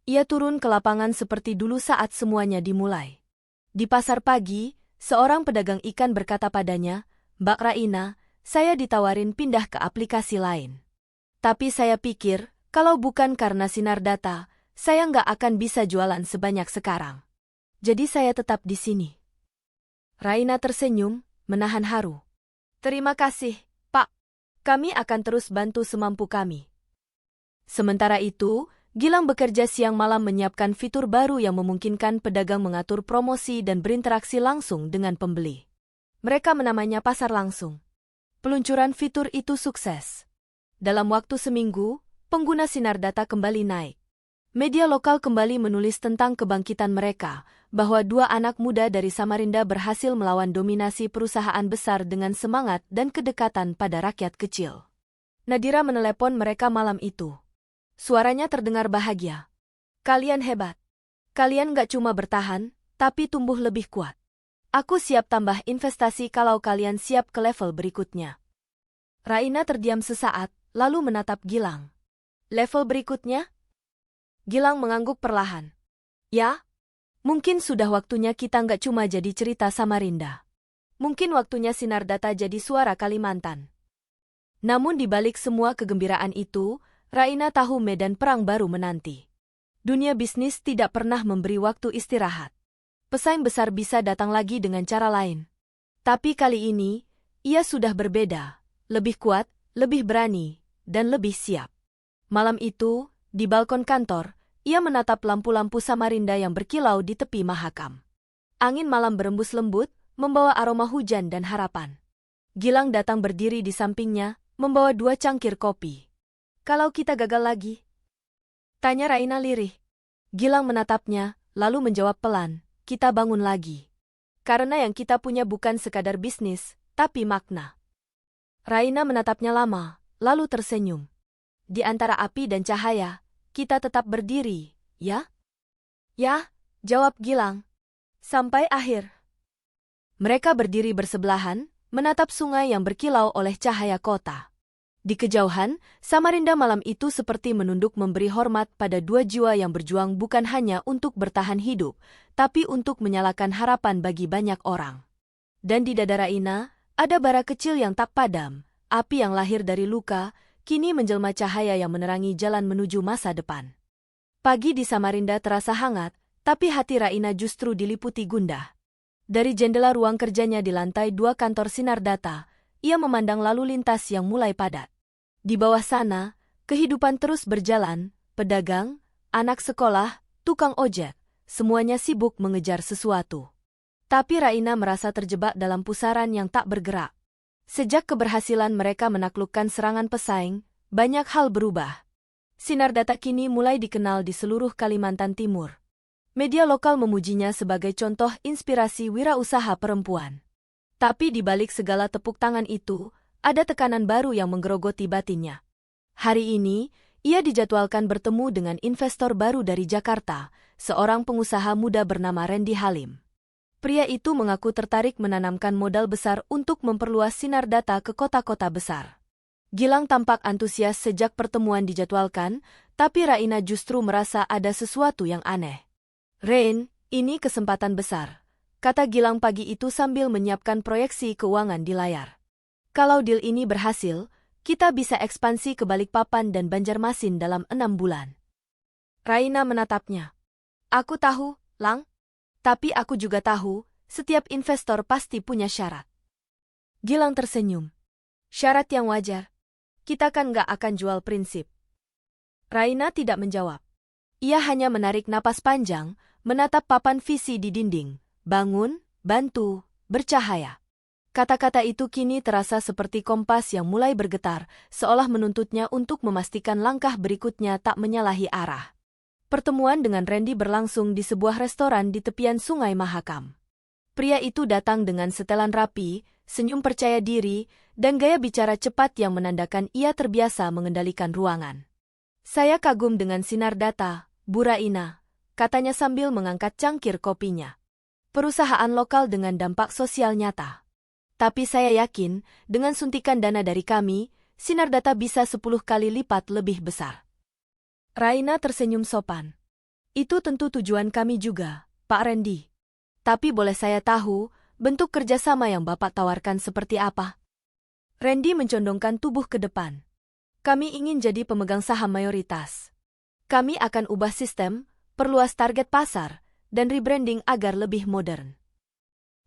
Ia turun ke lapangan seperti dulu saat semuanya dimulai. Di pasar pagi, seorang pedagang ikan berkata padanya, Mbak Raina, saya ditawarin pindah ke aplikasi lain. Tapi saya pikir, kalau bukan karena sinar data, saya nggak akan bisa jualan sebanyak sekarang. Jadi saya tetap di sini. Raina tersenyum, menahan haru. Terima kasih, Pak. Kami akan terus bantu semampu kami. Sementara itu, Gilang bekerja siang malam menyiapkan fitur baru yang memungkinkan pedagang mengatur promosi dan berinteraksi langsung dengan pembeli. Mereka menamanya pasar langsung. Peluncuran fitur itu sukses. Dalam waktu seminggu, pengguna sinar data kembali naik. Media lokal kembali menulis tentang kebangkitan mereka, bahwa dua anak muda dari Samarinda berhasil melawan dominasi perusahaan besar dengan semangat dan kedekatan pada rakyat kecil. Nadira menelepon mereka malam itu. Suaranya terdengar bahagia. Kalian hebat. Kalian gak cuma bertahan, tapi tumbuh lebih kuat. Aku siap tambah investasi kalau kalian siap ke level berikutnya. Raina terdiam sesaat, lalu menatap Gilang. Level berikutnya? Gilang mengangguk perlahan. Ya, mungkin sudah waktunya kita nggak cuma jadi cerita Samarinda. Mungkin waktunya sinar data jadi suara Kalimantan. Namun di balik semua kegembiraan itu, Raina tahu medan perang baru menanti. Dunia bisnis tidak pernah memberi waktu istirahat. Pesaing besar bisa datang lagi dengan cara lain. Tapi kali ini, ia sudah berbeda, lebih kuat, lebih berani, dan lebih siap. Malam itu, di balkon kantor, ia menatap lampu-lampu Samarinda yang berkilau di tepi Mahakam. Angin malam berembus lembut, membawa aroma hujan dan harapan. Gilang datang berdiri di sampingnya, membawa 2 cangkir kopi. Kalau kita gagal lagi? Tanya Raina lirih. Gilang menatapnya, lalu menjawab pelan, kita bangun lagi. Karena yang kita punya bukan sekadar bisnis, tapi makna. Raina menatapnya lama, lalu tersenyum. Di antara api dan cahaya, kita tetap berdiri, ya? Ya, jawab Gilang. Sampai akhir. Mereka berdiri bersebelahan, menatap sungai yang berkilau oleh cahaya kota. Di kejauhan, Samarinda malam itu seperti menunduk memberi hormat pada 2 jiwa yang berjuang bukan hanya untuk bertahan hidup, tapi untuk menyalakan harapan bagi banyak orang. Dan di dada Raina, ada bara kecil yang tak padam, api yang lahir dari luka, kini menjelma cahaya yang menerangi jalan menuju masa depan. Pagi di Samarinda terasa hangat, tapi hati Raina justru diliputi gundah. Dari jendela ruang kerjanya di lantai 2 kantor sinar data, ia memandang lalu lintas yang mulai padat. Di bawah sana, kehidupan terus berjalan, pedagang, anak sekolah, tukang ojek, semuanya sibuk mengejar sesuatu. Tapi Raina merasa terjebak dalam pusaran yang tak bergerak. Sejak keberhasilan mereka menaklukkan serangan pesaing, banyak hal berubah. Sinar data kini mulai dikenal di seluruh Kalimantan Timur. Media lokal memujinya sebagai contoh inspirasi wirausaha perempuan. Tapi di balik segala tepuk tangan itu, ada tekanan baru yang menggerogoti batinnya. Hari ini, ia dijadwalkan bertemu dengan investor baru dari Jakarta, seorang pengusaha muda bernama Randy Halim. Pria itu mengaku tertarik menanamkan modal besar untuk memperluas sinar data ke kota-kota besar. Gilang tampak antusias sejak pertemuan dijadwalkan, tapi Raina justru merasa ada sesuatu yang aneh. Rain, ini kesempatan besar, kata Gilang pagi itu sambil menyiapkan proyeksi keuangan di layar. Kalau deal ini berhasil, kita bisa ekspansi ke Balikpapan dan Banjarmasin dalam 6 bulan. Raina menatapnya. Aku tahu, Lang. Tapi aku juga tahu, setiap investor pasti punya syarat. Gilang tersenyum. Syarat yang wajar. Kita kan gak akan jual prinsip. Raina tidak menjawab. Ia hanya menarik napas panjang, menatap papan visi di dinding. Bangun, bantu, bercahaya. Kata-kata itu kini terasa seperti kompas yang mulai bergetar, seolah menuntutnya untuk memastikan langkah berikutnya tak menyalahi arah. Pertemuan dengan Randy berlangsung di sebuah restoran di tepian Sungai Mahakam. Pria itu datang dengan setelan rapi, senyum percaya diri, dan gaya bicara cepat yang menandakan ia terbiasa mengendalikan ruangan. Saya kagum dengan sinar data, Bu Raina, katanya sambil mengangkat cangkir kopinya. Perusahaan lokal dengan dampak sosial nyata. Tapi saya yakin, dengan suntikan dana dari kami, sinar data bisa 10 kali lipat lebih besar. Raina tersenyum sopan. Itu tentu tujuan kami juga, Pak Randy. Tapi boleh saya tahu, Bentuk kerjasama yang Bapak tawarkan seperti apa? Randy mencondongkan tubuh ke depan. Kami ingin jadi pemegang saham mayoritas. Kami akan ubah sistem, perluas target pasar, dan rebranding agar lebih modern.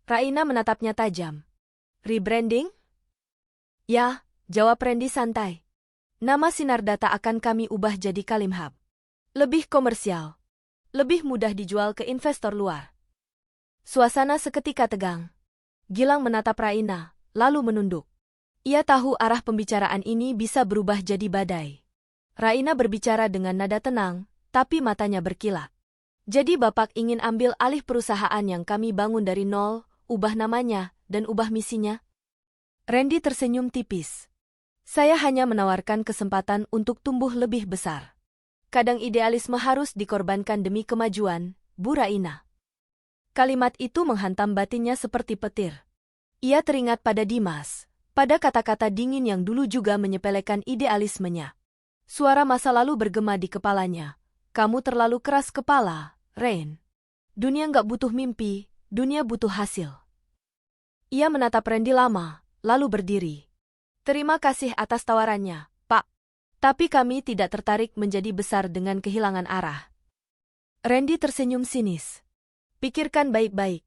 Raina menatapnya tajam. Rebranding? Ya, jawab Randy santai. Nama Sinar Data akan kami ubah jadi Kalimhab. Lebih komersial. Lebih mudah dijual ke investor luar. Suasana seketika tegang. Gilang menatap Raina, lalu menunduk. Ia tahu arah pembicaraan ini bisa berubah jadi badai. Raina berbicara dengan nada tenang, tapi matanya berkilat. Jadi Bapak ingin ambil alih perusahaan yang kami bangun dari nol, ubah namanya, dan ubah misinya? Randy tersenyum tipis. Saya hanya menawarkan kesempatan untuk tumbuh lebih besar. Kadang idealisme harus dikorbankan demi kemajuan, Bu Raina. Kalimat itu menghantam batinnya seperti petir. Ia teringat pada Dimas, pada kata-kata dingin yang dulu juga menyepelekan idealismenya. Suara masa lalu bergema di kepalanya. Kamu terlalu keras kepala, Rain. Dunia nggak butuh mimpi, dunia butuh hasil. Ia menatap Randy lama, lalu berdiri. Terima kasih atas tawarannya, Pak. Tapi kami tidak tertarik menjadi besar dengan kehilangan arah. Randy tersenyum sinis. Pikirkan baik-baik.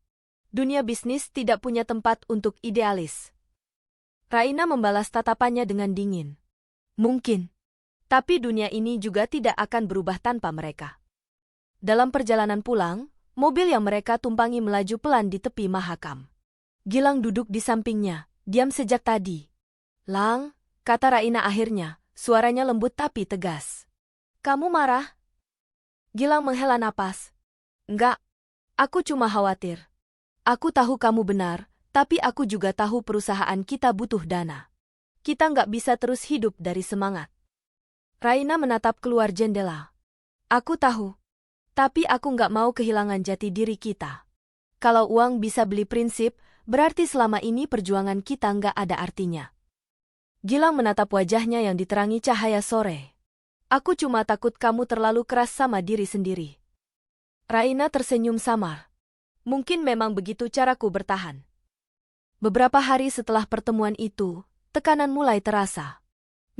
Dunia bisnis tidak punya tempat untuk idealis. Raina membalas tatapannya dengan dingin. Mungkin. Tapi dunia ini juga tidak akan berubah tanpa mereka. Dalam perjalanan pulang, mobil yang mereka tumpangi melaju pelan di tepi Mahakam. Gilang duduk di sampingnya, diam sejak tadi. Lang, kata Raina akhirnya, suaranya lembut tapi tegas. Kamu marah? Gilang menghela napas. Enggak. Aku cuma khawatir. Aku tahu kamu benar, tapi aku juga tahu perusahaan kita butuh dana. Kita nggak bisa terus hidup dari semangat. Raina menatap keluar jendela. Aku tahu. Tapi aku nggak mau kehilangan jati diri kita. Kalau uang bisa beli prinsip, berarti selama ini perjuangan kita nggak ada artinya. Gilang menatap wajahnya yang diterangi cahaya sore. Aku cuma takut kamu terlalu keras sama diri sendiri. Raina tersenyum samar. Mungkin memang begitu caraku bertahan. Beberapa hari setelah pertemuan itu, tekanan mulai terasa.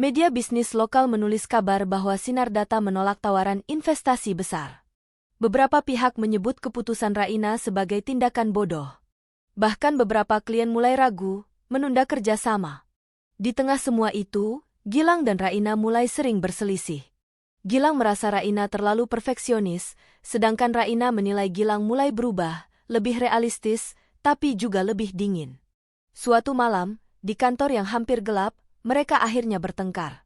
Media bisnis lokal menulis kabar bahwa Sinar Data menolak tawaran investasi besar. Beberapa pihak menyebut keputusan Raina sebagai tindakan bodoh. Bahkan beberapa klien mulai ragu, menunda kerjasama. Di tengah semua itu, Gilang dan Raina mulai sering berselisih. Gilang merasa Raina terlalu perfeksionis, sedangkan Raina menilai Gilang mulai berubah, lebih realistis, tapi juga lebih dingin. Suatu malam, di kantor yang hampir gelap, mereka akhirnya bertengkar.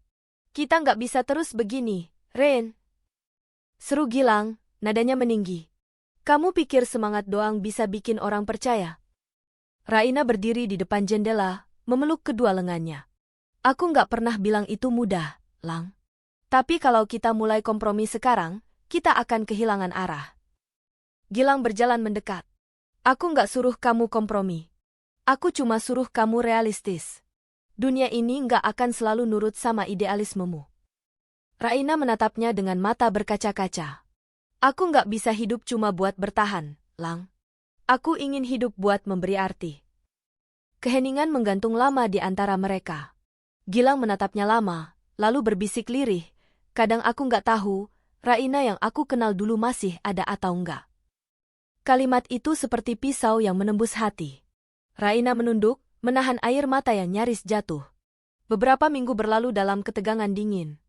Kita nggak bisa terus begini, Rain. Seru Gilang, nadanya meninggi. Kamu pikir semangat doang bisa bikin orang percaya? Raina berdiri di depan jendela, memeluk kedua lengannya. Aku nggak pernah bilang itu mudah, Lang. Tapi kalau kita mulai kompromi sekarang, kita akan kehilangan arah. Gilang berjalan mendekat. Aku nggak suruh kamu kompromi. Aku cuma suruh kamu realistis. Dunia ini nggak akan selalu nurut sama idealismemu. Raina menatapnya dengan mata berkaca-kaca. Aku nggak bisa hidup cuma buat bertahan, Lang. Aku ingin hidup buat memberi arti. Keheningan menggantung lama di antara mereka. Gilang menatapnya lama, lalu berbisik lirih. Kadang aku nggak tahu, Raina yang aku kenal dulu masih ada atau enggak. Kalimat itu seperti pisau yang menembus hati. Raina menunduk, menahan air mata yang nyaris jatuh. Beberapa minggu berlalu dalam ketegangan dingin.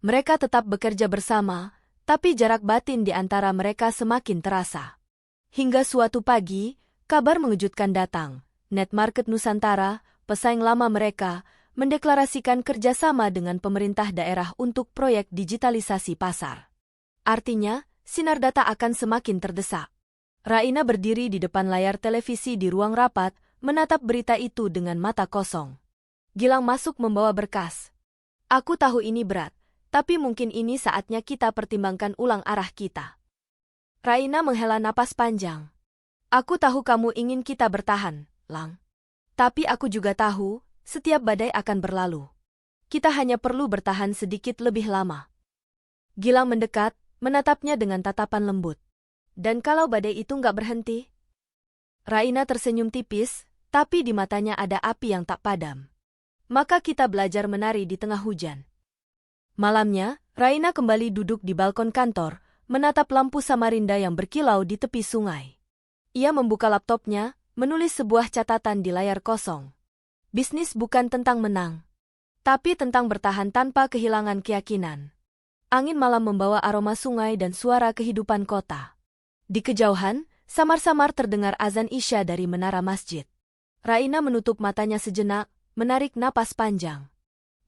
Mereka tetap bekerja bersama, tapi jarak batin di antara mereka semakin terasa. Hingga suatu pagi, kabar mengejutkan datang. Netmarket Nusantara, pesaing lama mereka, mendeklarasikan kerjasama dengan pemerintah daerah untuk proyek digitalisasi pasar. Artinya, Sinar Data akan semakin terdesak. Raina berdiri di depan layar televisi di ruang rapat, menatap berita itu dengan mata kosong. Gilang masuk membawa berkas. Aku tahu ini berat, tapi mungkin ini saatnya kita pertimbangkan ulang arah kita. Raina menghela napas panjang. Aku tahu kamu ingin kita bertahan, Lang. Tapi aku juga tahu, setiap badai akan berlalu. Kita hanya perlu bertahan sedikit lebih lama. Gilang mendekat, menatapnya dengan tatapan lembut. Dan kalau badai itu nggak berhenti? Raina tersenyum tipis, tapi di matanya ada api yang tak padam. Maka kita belajar menari di tengah hujan. Malamnya, Raina kembali duduk di balkon kantor, menatap lampu Samarinda yang berkilau di tepi sungai. Ia membuka laptopnya, menulis sebuah catatan di layar kosong. Bisnis bukan tentang menang, tapi tentang bertahan tanpa kehilangan keyakinan. Angin malam membawa aroma sungai dan suara kehidupan kota. Di kejauhan, samar-samar terdengar azan Isya dari menara masjid. Raina menutup matanya sejenak, menarik napas panjang.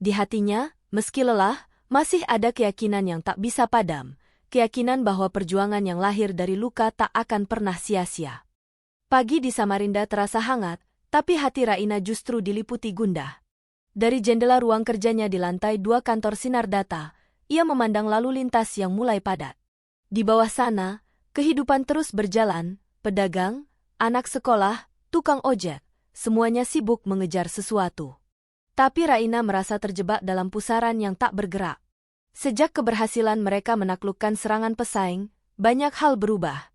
Di hatinya, meski lelah, masih ada keyakinan yang tak bisa padam, keyakinan bahwa perjuangan yang lahir dari luka tak akan pernah sia-sia. Pagi di Samarinda terasa hangat, tapi hati Raina justru diliputi gundah. Dari jendela ruang kerjanya di lantai 2 kantor Sinar Data, ia memandang lalu lintas yang mulai padat. Di bawah sana, kehidupan terus berjalan, pedagang, anak sekolah, tukang ojek, semuanya sibuk mengejar sesuatu. Tapi Raina merasa terjebak dalam pusaran yang tak bergerak. Sejak keberhasilan mereka menaklukkan serangan pesaing, banyak hal berubah.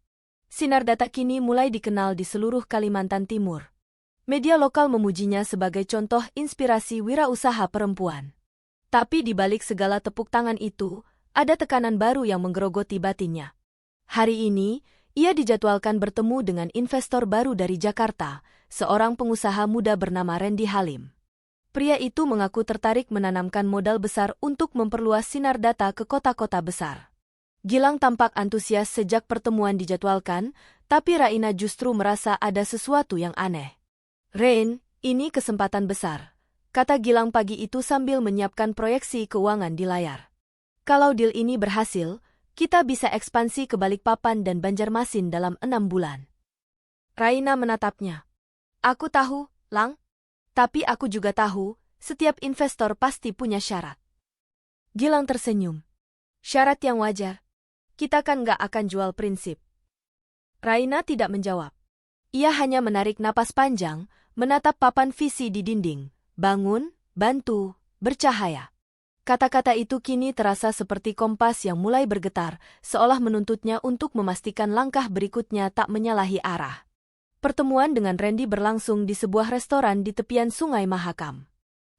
Sinar Data kini mulai dikenal di seluruh Kalimantan Timur. Media lokal memujinya sebagai contoh inspirasi wirausaha perempuan. Tapi di balik segala tepuk tangan itu, ada tekanan baru yang menggerogoti batinnya. Hari ini, ia dijadwalkan bertemu dengan investor baru dari Jakarta, seorang pengusaha muda bernama Randy Halim. Pria itu mengaku tertarik menanamkan modal besar untuk memperluas Sinar Data ke kota-kota besar. Gilang tampak antusias sejak pertemuan dijadwalkan, tapi Raina justru merasa ada sesuatu yang aneh. "Rain, ini kesempatan besar," kata Gilang pagi itu sambil menyiapkan proyeksi keuangan di layar. "Kalau deal ini berhasil, kita bisa ekspansi ke Balikpapan dan Banjarmasin dalam 6 bulan. Raina menatapnya. "Aku tahu, Lang. Tapi aku juga tahu, setiap investor pasti punya syarat." Gilang tersenyum. "Syarat yang wajar. Kita kan gak akan jual prinsip." Raina tidak menjawab. Ia hanya menarik napas panjang, menatap papan visi di dinding. "Bangun, bantu, bercahaya." Kata-kata itu kini terasa seperti kompas yang mulai bergetar, seolah menuntutnya untuk memastikan langkah berikutnya tak menyalahi arah. Pertemuan dengan Randy berlangsung di sebuah restoran di tepian Sungai Mahakam.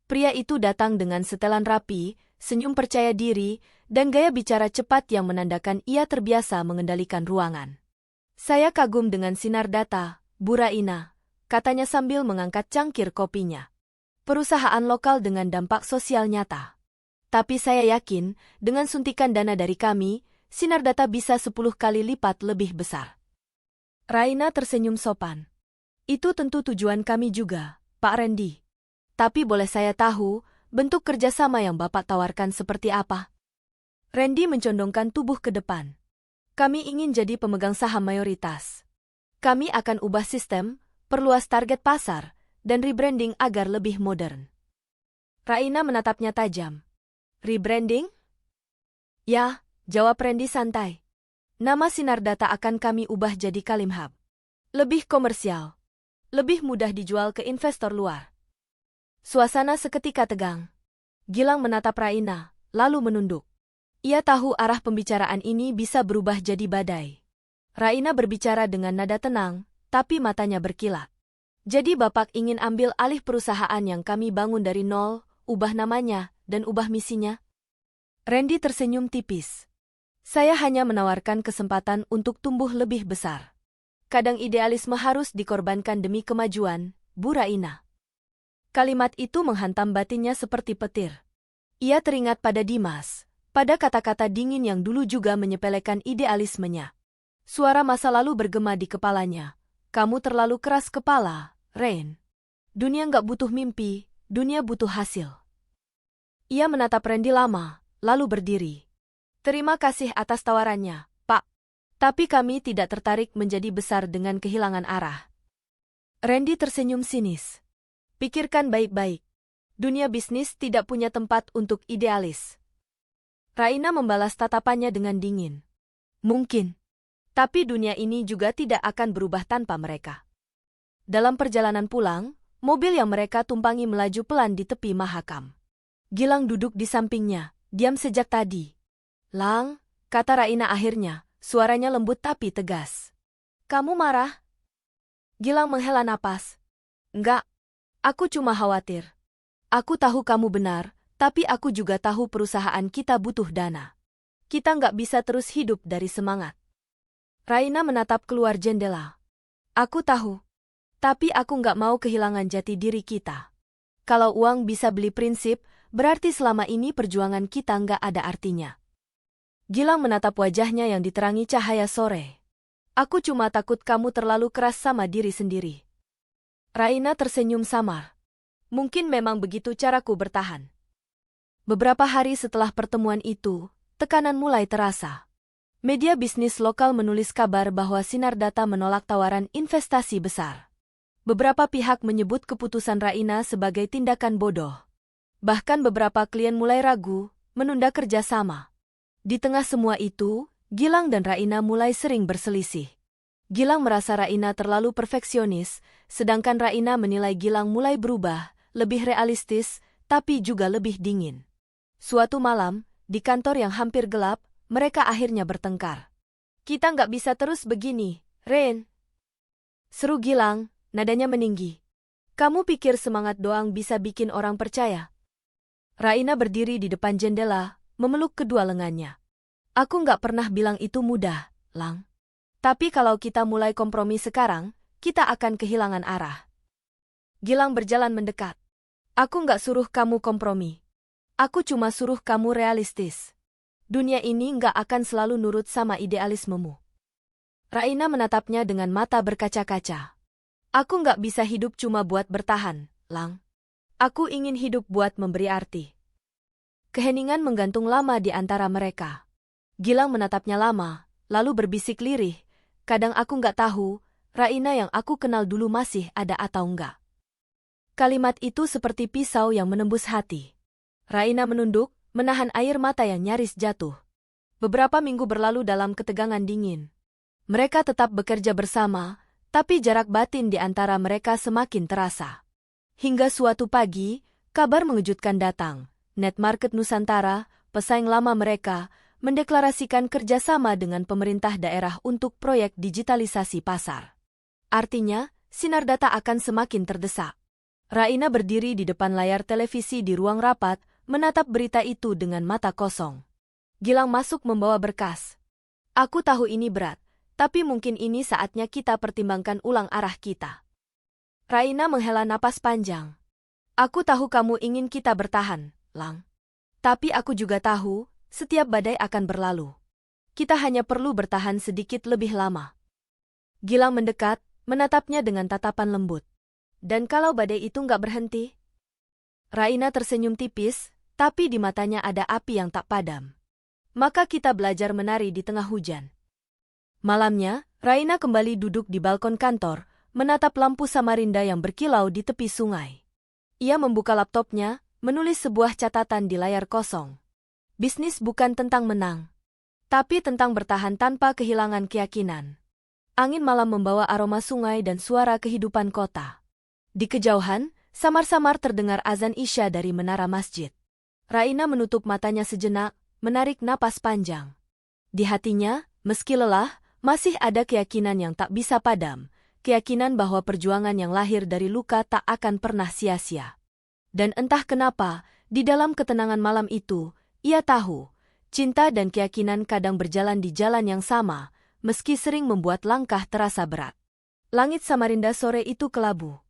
Pria itu datang dengan setelan rapi, senyum percaya diri, dan gaya bicara cepat yang menandakan ia terbiasa mengendalikan ruangan. "Saya kagum dengan Sinar Data, Bu Raina," katanya sambil mengangkat cangkir kopinya. "Perusahaan lokal dengan dampak sosial nyata. Tapi saya yakin, dengan suntikan dana dari kami, Sinar Data bisa 10 kali lipat lebih besar." Raina tersenyum sopan. "Itu tentu tujuan kami juga, Pak Randy. Tapi boleh saya tahu, bentuk kerjasama yang Bapak tawarkan seperti apa?" Randy mencondongkan tubuh ke depan. "Kami ingin jadi pemegang saham mayoritas. Kami akan ubah sistem, perluas target pasar, dan rebranding agar lebih modern." Raina menatapnya tajam. "Rebranding?" "Ya," jawab Randy santai. "Nama Sinar Data akan kami ubah jadi Kalimhab. Lebih komersial. Lebih mudah dijual ke investor luar." Suasana seketika tegang. Gilang menatap Raina, lalu menunduk. Ia tahu arah pembicaraan ini bisa berubah jadi badai. Raina berbicara dengan nada tenang, tapi matanya berkilat. "Jadi Bapak ingin ambil alih perusahaan yang kami bangun dari nol, ubah namanya, dan ubah misinya?" Randy tersenyum tipis. "Saya hanya menawarkan kesempatan untuk tumbuh lebih besar. Kadang idealisme harus dikorbankan demi kemajuan, Bu Raina." Kalimat itu menghantam batinnya seperti petir. Ia teringat pada Dimas, pada kata-kata dingin yang dulu juga menyepelekan idealismenya. Suara masa lalu bergema di kepalanya. "Kamu terlalu keras kepala, Rain. Dunia nggak butuh mimpi, dunia butuh hasil." Ia menatap Randy lama, lalu berdiri. "Terima kasih atas tawarannya, Pak. Tapi kami tidak tertarik menjadi besar dengan kehilangan arah." Randy tersenyum sinis. "Pikirkan baik-baik. Dunia bisnis tidak punya tempat untuk idealis." Raina membalas tatapannya dengan dingin. "Mungkin. Tapi dunia ini juga tidak akan berubah tanpa mereka." Dalam perjalanan pulang, mobil yang mereka tumpangi melaju pelan di tepi Mahakam. Gilang duduk di sampingnya, diam sejak tadi. "Lang," kata Raina akhirnya, suaranya lembut tapi tegas. "Kamu marah?" Gilang menghela napas. Enggak. Aku cuma khawatir. Aku tahu kamu benar, tapi aku juga tahu perusahaan kita butuh dana. Kita nggak bisa terus hidup dari semangat. Raina menatap keluar jendela. Aku tahu. Tapi aku nggak mau kehilangan jati diri kita. Kalau uang bisa beli prinsip, berarti selama ini perjuangan kita nggak ada artinya. Gilang menatap wajahnya yang diterangi cahaya sore. Aku cuma takut kamu terlalu keras sama diri sendiri. Raina tersenyum samar. Mungkin memang begitu caraku bertahan. Beberapa hari setelah pertemuan itu, tekanan mulai terasa. Media bisnis lokal menulis kabar bahwa Sinardata menolak tawaran investasi besar. Beberapa pihak menyebut keputusan Raina sebagai tindakan bodoh. Bahkan beberapa klien mulai ragu, menunda kerjasama. Di tengah semua itu, Gilang dan Raina mulai sering berselisih. Gilang merasa Raina terlalu perfeksionis, sedangkan Raina menilai Gilang mulai berubah, lebih realistis, tapi juga lebih dingin. Suatu malam, di kantor yang hampir gelap, mereka akhirnya bertengkar. Kita nggak bisa terus begini, Ren. Seru Gilang, nadanya meninggi. Kamu pikir semangat doang bisa bikin orang percaya? Raina berdiri di depan jendela, memeluk kedua lengannya. Aku nggak pernah bilang itu mudah, Lang. Tapi kalau kita mulai kompromi sekarang, kita akan kehilangan arah. Gilang berjalan mendekat. Aku nggak suruh kamu kompromi. Aku cuma suruh kamu realistis. Dunia ini nggak akan selalu nurut sama idealismemu. Raina menatapnya dengan mata berkaca-kaca. Aku nggak bisa hidup cuma buat bertahan, Lang. Aku ingin hidup buat memberi arti. Keheningan menggantung lama di antara mereka. Gilang menatapnya lama, lalu berbisik lirih. Kadang aku nggak tahu, Raina yang aku kenal dulu masih ada atau enggak. Kalimat itu seperti pisau yang menembus hati. Raina menunduk, menahan air mata yang nyaris jatuh. Beberapa minggu berlalu dalam ketegangan dingin. Mereka tetap bekerja bersama, tapi jarak batin di antara mereka semakin terasa. Hingga suatu pagi, kabar mengejutkan datang. Netmarket Nusantara, pesaing lama mereka, mendeklarasikan kerjasama dengan pemerintah daerah untuk proyek digitalisasi pasar. Artinya, Sinardata akan semakin terdesak. Raina berdiri di depan layar televisi di ruang rapat, menatap berita itu dengan mata kosong. Gilang masuk membawa berkas. Aku tahu ini berat, tapi mungkin ini saatnya kita pertimbangkan ulang arah kita. Raina menghela napas panjang. Aku tahu kamu ingin kita bertahan, Lang. Tapi aku juga tahu, setiap badai akan berlalu. Kita hanya perlu bertahan sedikit lebih lama. Gilang mendekat, menatapnya dengan tatapan lembut. Dan kalau badai itu nggak berhenti? Raina tersenyum tipis, tapi di matanya ada api yang tak padam. Maka kita belajar menari di tengah hujan. Malamnya, Raina kembali duduk di balkon kantor, menatap lampu Samarinda yang berkilau di tepi sungai. Ia membuka laptopnya, menulis sebuah catatan di layar kosong. Bisnis bukan tentang menang, tapi tentang bertahan tanpa kehilangan keyakinan. Angin malam membawa aroma sungai dan suara kehidupan kota. Di kejauhan, samar-samar terdengar azan Isya dari menara masjid. Raina menutup matanya sejenak, menarik napas panjang. Di hatinya, meski lelah, masih ada keyakinan yang tak bisa padam, keyakinan bahwa perjuangan yang lahir dari luka tak akan pernah sia-sia. Dan entah kenapa, di dalam ketenangan malam itu, ia tahu, cinta dan keyakinan kadang berjalan di jalan yang sama, meski sering membuat langkah terasa berat. Langit Samarinda sore itu kelabu.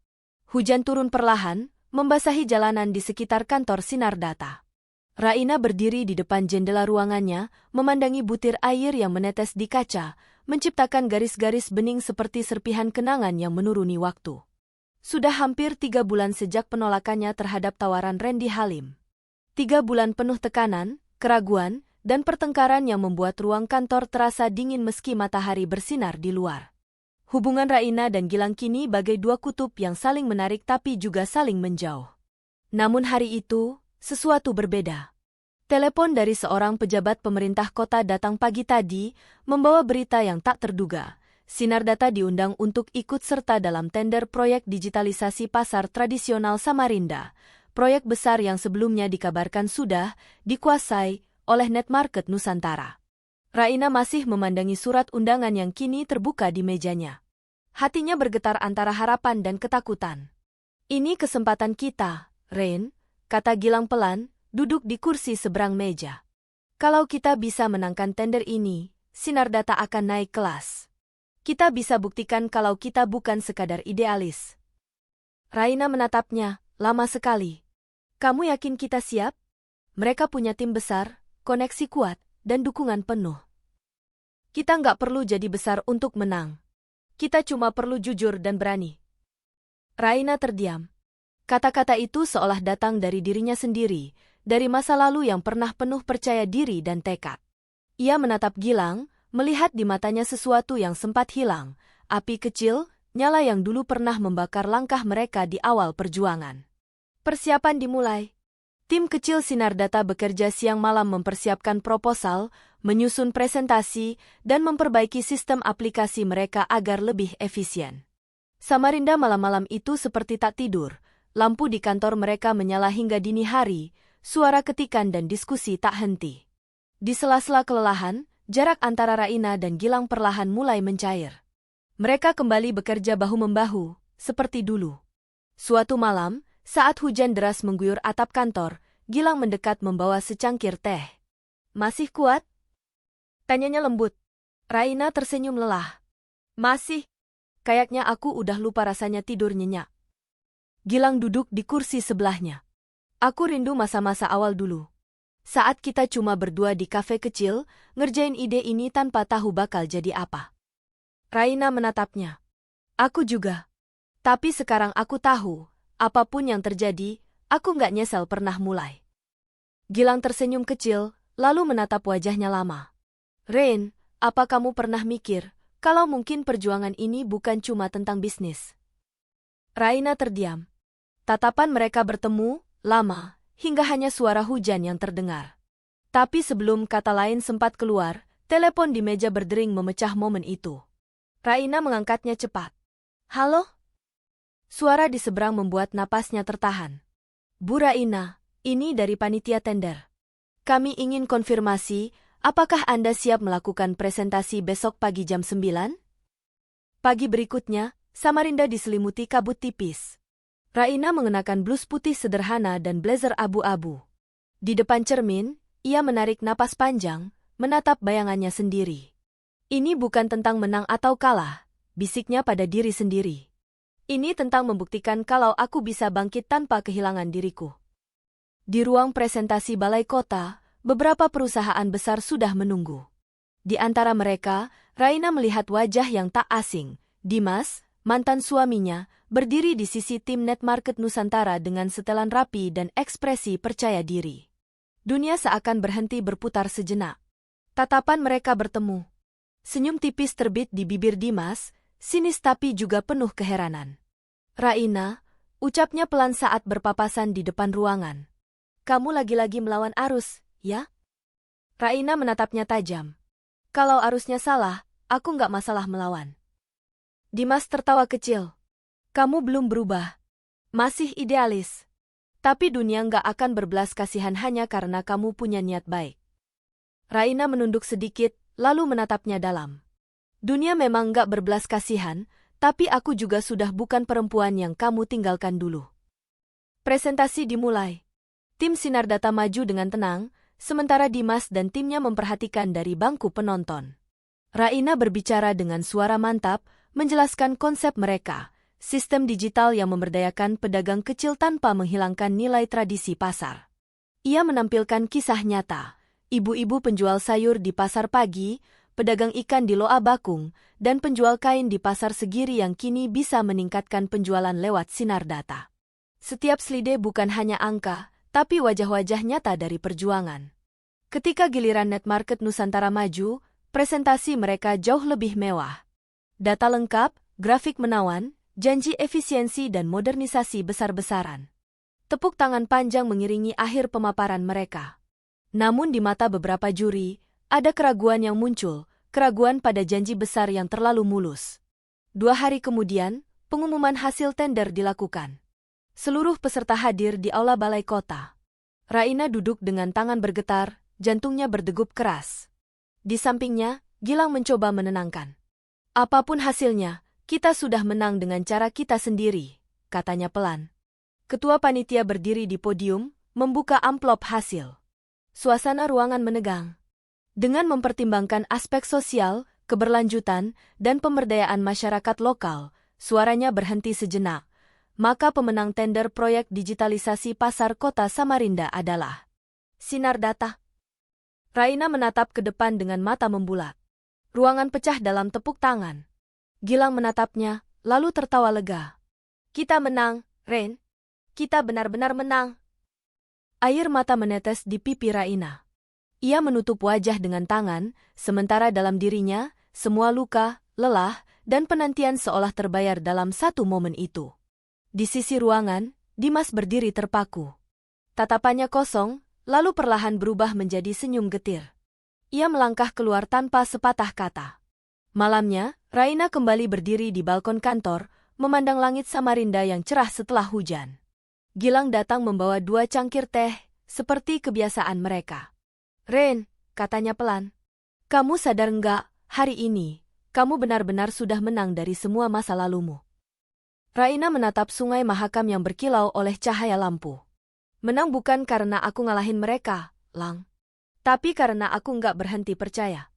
Hujan turun perlahan, membasahi jalanan di sekitar kantor Sinardata. Raina berdiri di depan jendela ruangannya, memandangi butir air yang menetes di kaca, menciptakan garis-garis bening seperti serpihan kenangan yang menuruni waktu. Sudah hampir 3 bulan sejak penolakannya terhadap tawaran Randy Halim. 3 bulan penuh tekanan, keraguan, dan pertengkaran yang membuat ruang kantor terasa dingin meski matahari bersinar di luar. Hubungan Raina dan Gilang kini bagai dua kutub yang saling menarik tapi juga saling menjauh. Namun hari itu, sesuatu berbeda. Telepon dari seorang pejabat pemerintah kota datang pagi tadi, membawa berita yang tak terduga. Sinardata diundang untuk ikut serta dalam tender proyek digitalisasi pasar tradisional Samarinda. Proyek besar yang sebelumnya dikabarkan sudah dikuasai oleh Netmarket Nusantara. Raina masih memandangi surat undangan yang kini terbuka di mejanya. Hatinya bergetar antara harapan dan ketakutan. Ini kesempatan kita, Rain, kata Gilang pelan, duduk di kursi seberang meja. Kalau kita bisa menangkan tender ini, Sinardata akan naik kelas. Kita bisa buktikan kalau kita bukan sekadar idealis. Raina menatapnya, lama sekali. Kamu yakin kita siap? Mereka punya tim besar, koneksi kuat, dan dukungan penuh. Kita nggak perlu jadi besar untuk menang. Kita cuma perlu jujur dan berani. Raina terdiam. Kata-kata itu seolah datang dari dirinya sendiri, dari masa lalu yang pernah penuh percaya diri dan tekad. Ia menatap Gilang, melihat di matanya sesuatu yang sempat hilang, api kecil, nyala yang dulu pernah membakar langkah mereka di awal perjuangan. Persiapan dimulai. Tim kecil Sinardata bekerja siang malam mempersiapkan proposal, menyusun presentasi, dan memperbaiki sistem aplikasi mereka agar lebih efisien. Samarinda malam-malam itu seperti tak tidur, lampu di kantor mereka menyala hingga dini hari, suara ketikan dan diskusi tak henti. Di sela-sela kelelahan, jarak antara Raina dan Gilang perlahan mulai mencair. Mereka kembali bekerja bahu-membahu, seperti dulu. Suatu malam, saat hujan deras mengguyur atap kantor, Gilang mendekat membawa secangkir teh. Masih kuat? Tanyanya lembut. Raina tersenyum lelah. Masih. Kayaknya aku udah lupa rasanya tidur nyenyak. Gilang duduk di kursi sebelahnya. Aku rindu masa-masa awal dulu. Saat kita cuma berdua di kafe kecil, ngerjain ide ini tanpa tahu bakal jadi apa. Raina menatapnya. Aku juga. Tapi sekarang aku tahu, apapun yang terjadi, aku nggak nyesel pernah mulai. Gilang tersenyum kecil, lalu menatap wajahnya lama. Rain, apa kamu pernah mikir, kalau mungkin perjuangan ini bukan cuma tentang bisnis? Raina terdiam. Tatapan mereka bertemu, lama, hingga hanya suara hujan yang terdengar. Tapi sebelum kata lain sempat keluar, telepon di meja berdering memecah momen itu. Raina mengangkatnya cepat. Halo? Suara di seberang membuat napasnya tertahan. Bu Raina, ini dari panitia tender. Kami ingin konfirmasi, apakah Anda siap melakukan presentasi besok pagi jam 9? Pagi berikutnya, Samarinda diselimuti kabut tipis. Raina mengenakan blus putih sederhana dan blazer abu-abu. Di depan cermin, ia menarik napas panjang, menatap bayangannya sendiri. Ini bukan tentang menang atau kalah, bisiknya pada diri sendiri. Ini tentang membuktikan kalau aku bisa bangkit tanpa kehilangan diriku. Di ruang presentasi balai kota, beberapa perusahaan besar sudah menunggu. Di antara mereka, Raina melihat wajah yang tak asing. Dimas, mantan suaminya, berdiri di sisi tim Netmarket Nusantara dengan setelan rapi dan ekspresi percaya diri. Dunia seakan berhenti berputar sejenak. Tatapan mereka bertemu. Senyum tipis terbit di bibir Dimas, sinis tapi juga penuh keheranan. Raina, ucapnya pelan saat berpapasan di depan ruangan. Kamu lagi-lagi melawan arus, ya? Raina menatapnya tajam. Kalau arusnya salah, aku nggak masalah melawan. Dimas tertawa kecil. Kamu belum berubah. Masih idealis. Tapi dunia nggak akan berbelas kasihan hanya karena kamu punya niat baik. Raina menunduk sedikit, lalu menatapnya dalam. Dunia memang nggak berbelas kasihan, tapi aku juga sudah bukan perempuan yang kamu tinggalkan dulu. Presentasi dimulai. Tim Sinardata maju dengan tenang, sementara Dimas dan timnya memperhatikan dari bangku penonton. Raina berbicara dengan suara mantap, menjelaskan konsep mereka, sistem digital yang memberdayakan pedagang kecil tanpa menghilangkan nilai tradisi pasar. Ia menampilkan kisah nyata, ibu-ibu penjual sayur di pasar pagi, pedagang ikan di Loa Bakung, dan penjual kain di pasar Segiri yang kini bisa meningkatkan penjualan lewat Sinardata. Setiap slide bukan hanya angka, tapi wajah-wajah nyata dari perjuangan. Ketika giliran Netmarket Nusantara maju, presentasi mereka jauh lebih mewah. Data lengkap, grafik menawan, janji efisiensi dan modernisasi besar-besaran. Tepuk tangan panjang mengiringi akhir pemaparan mereka. Namun di mata beberapa juri, ada keraguan yang muncul, keraguan pada janji besar yang terlalu mulus. 2 hari kemudian, pengumuman hasil tender dilakukan. Seluruh peserta hadir di aula balai kota. Raina duduk dengan tangan bergetar, jantungnya berdegup keras. Di sampingnya, Gilang mencoba menenangkan. Apapun hasilnya, Kita sudah menang dengan cara kita sendiri, katanya pelan. Ketua panitia berdiri di podium, membuka amplop hasil. Suasana ruangan menegang. Dengan mempertimbangkan aspek sosial, keberlanjutan, dan pemberdayaan masyarakat lokal, suaranya berhenti sejenak. Maka pemenang tender proyek digitalisasi pasar kota Samarinda adalah Sinar Data. Raina menatap ke depan dengan mata membulat. Ruangan pecah dalam tepuk tangan. Gilang menatapnya, lalu tertawa lega. Kita menang, Ren. Kita benar-benar menang. Air mata menetes di pipi Raina. Ia menutup wajah dengan tangan, sementara dalam dirinya, semua luka, lelah, dan penantian seolah terbayar dalam satu momen itu. Di sisi ruangan, Dimas berdiri terpaku. Tatapannya kosong, lalu perlahan berubah menjadi senyum getir. Ia melangkah keluar tanpa sepatah kata. Malamnya, Raina kembali berdiri di balkon kantor, memandang langit Samarinda yang cerah setelah hujan. Gilang datang membawa 2 cangkir teh, seperti kebiasaan mereka. Ren, katanya pelan. Kamu sadar enggak, hari ini, kamu benar-benar sudah menang dari semua masa lalumu. Raina menatap sungai Mahakam yang berkilau oleh cahaya lampu. Menang bukan karena aku ngalahin mereka, Lang. Tapi karena aku enggak berhenti percaya.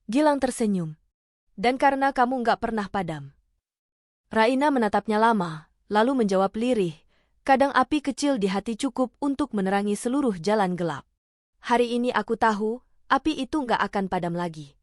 Gilang tersenyum. Dan karena kamu enggak pernah padam. Raina menatapnya lama, lalu menjawab lirih. Kadang api kecil di hati cukup untuk menerangi seluruh jalan gelap. Hari ini aku tahu, api itu enggak akan padam lagi.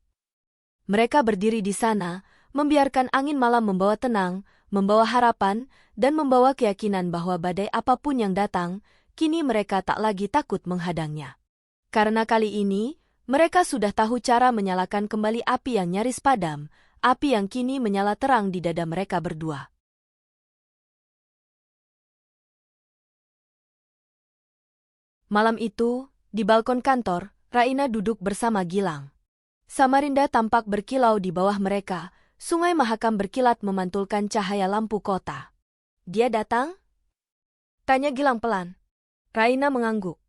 Mereka berdiri di sana, membiarkan angin malam membawa tenang, membawa harapan, dan membawa keyakinan bahwa badai apapun yang datang, kini mereka tak lagi takut menghadangnya. Karena kali ini, mereka sudah tahu cara menyalakan kembali api yang nyaris padam, api yang kini menyala terang di dada mereka berdua. Malam itu, di balkon kantor, Raina duduk bersama Gilang. Samarinda tampak berkilau di bawah mereka, sungai Mahakam berkilat memantulkan cahaya lampu kota. Dia datang? Tanya Gilang pelan. Raina mengangguk.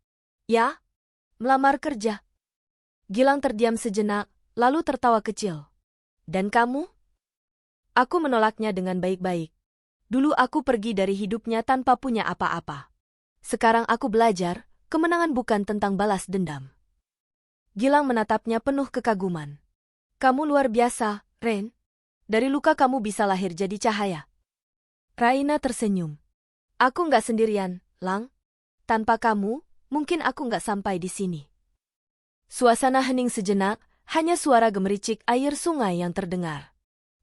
Ya, melamar kerja. Gilang terdiam sejenak, lalu tertawa kecil. Dan kamu? Aku menolaknya dengan baik-baik. Dulu aku pergi dari hidupnya tanpa punya apa-apa. Sekarang aku belajar, kemenangan bukan tentang balas dendam. Gilang menatapnya penuh kekaguman. Kamu luar biasa, Ren. Dari luka kamu bisa lahir jadi cahaya. Raina tersenyum. Aku nggak sendirian, Lang. Tanpa kamu, mungkin aku nggak sampai di sini. Suasana hening sejenak, hanya suara gemericik air sungai yang terdengar.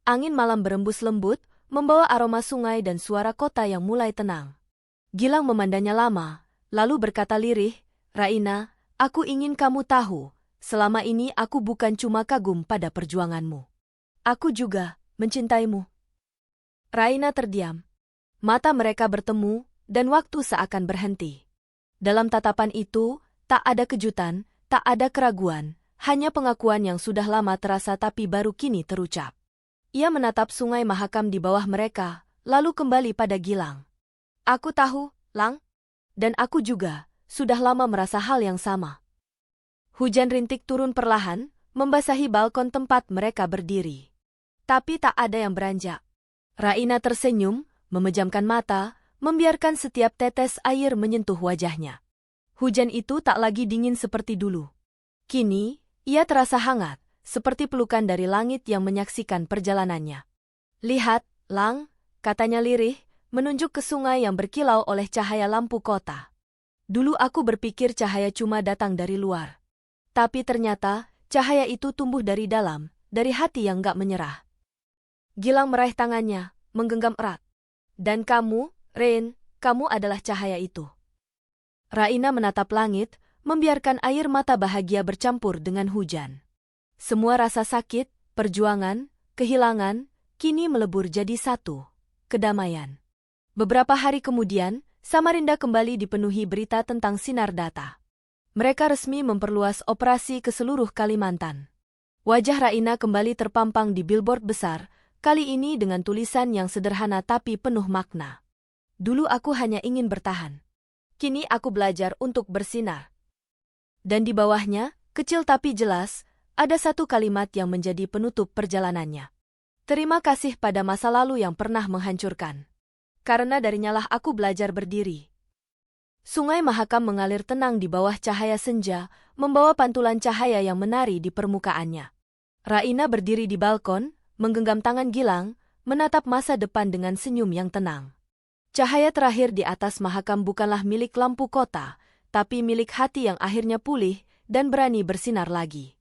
Angin malam berembus lembut, membawa aroma sungai dan suara kota yang mulai tenang. Gilang memandangnya lama, lalu berkata lirih, Raina, aku ingin kamu tahu, selama ini aku bukan cuma kagum pada perjuanganmu. Aku juga mencintaimu. Raina terdiam. Mata mereka bertemu, dan waktu seakan berhenti. Dalam tatapan itu, tak ada kejutan, tak ada keraguan, hanya pengakuan yang sudah lama terasa tapi baru kini terucap. Ia menatap sungai Mahakam di bawah mereka, lalu kembali pada Gilang. Aku tahu, Lang. Dan aku juga, sudah lama merasa hal yang sama. Hujan rintik turun perlahan, membasahi balkon tempat mereka berdiri. Tapi tak ada yang beranjak. Raina tersenyum, memejamkan mata, membiarkan setiap tetes air menyentuh wajahnya. Hujan itu tak lagi dingin seperti dulu. Kini, ia terasa hangat, seperti pelukan dari langit yang menyaksikan perjalanannya. Lihat, Lang, katanya lirih, menunjuk ke sungai yang berkilau oleh cahaya lampu kota. Dulu aku berpikir cahaya cuma datang dari luar. Tapi ternyata, cahaya itu tumbuh dari dalam, dari hati yang gak menyerah. Gilang meraih tangannya, menggenggam erat. Dan kamu, Ren, kamu adalah cahaya itu. Raina menatap langit, membiarkan air mata bahagia bercampur dengan hujan. Semua rasa sakit, perjuangan, kehilangan, kini melebur jadi satu, kedamaian. Beberapa hari kemudian, Samarinda kembali dipenuhi berita tentang Sinar Data. Mereka resmi memperluas operasi ke seluruh Kalimantan. Wajah Raina kembali terpampang di billboard besar, kali ini dengan tulisan yang sederhana tapi penuh makna. Dulu aku hanya ingin bertahan. Kini aku belajar untuk bersinar. Dan di bawahnya, kecil tapi jelas, ada satu kalimat yang menjadi penutup perjalanannya. Terima kasih pada masa lalu yang pernah menghancurkan. Karena darinyalah aku belajar berdiri. Sungai Mahakam mengalir tenang di bawah cahaya senja, membawa pantulan cahaya yang menari di permukaannya. Raina berdiri di balkon, menggenggam tangan Gilang, menatap masa depan dengan senyum yang tenang. Cahaya terakhir di atas Mahakam bukanlah milik lampu kota, tapi milik hati yang akhirnya pulih dan berani bersinar lagi.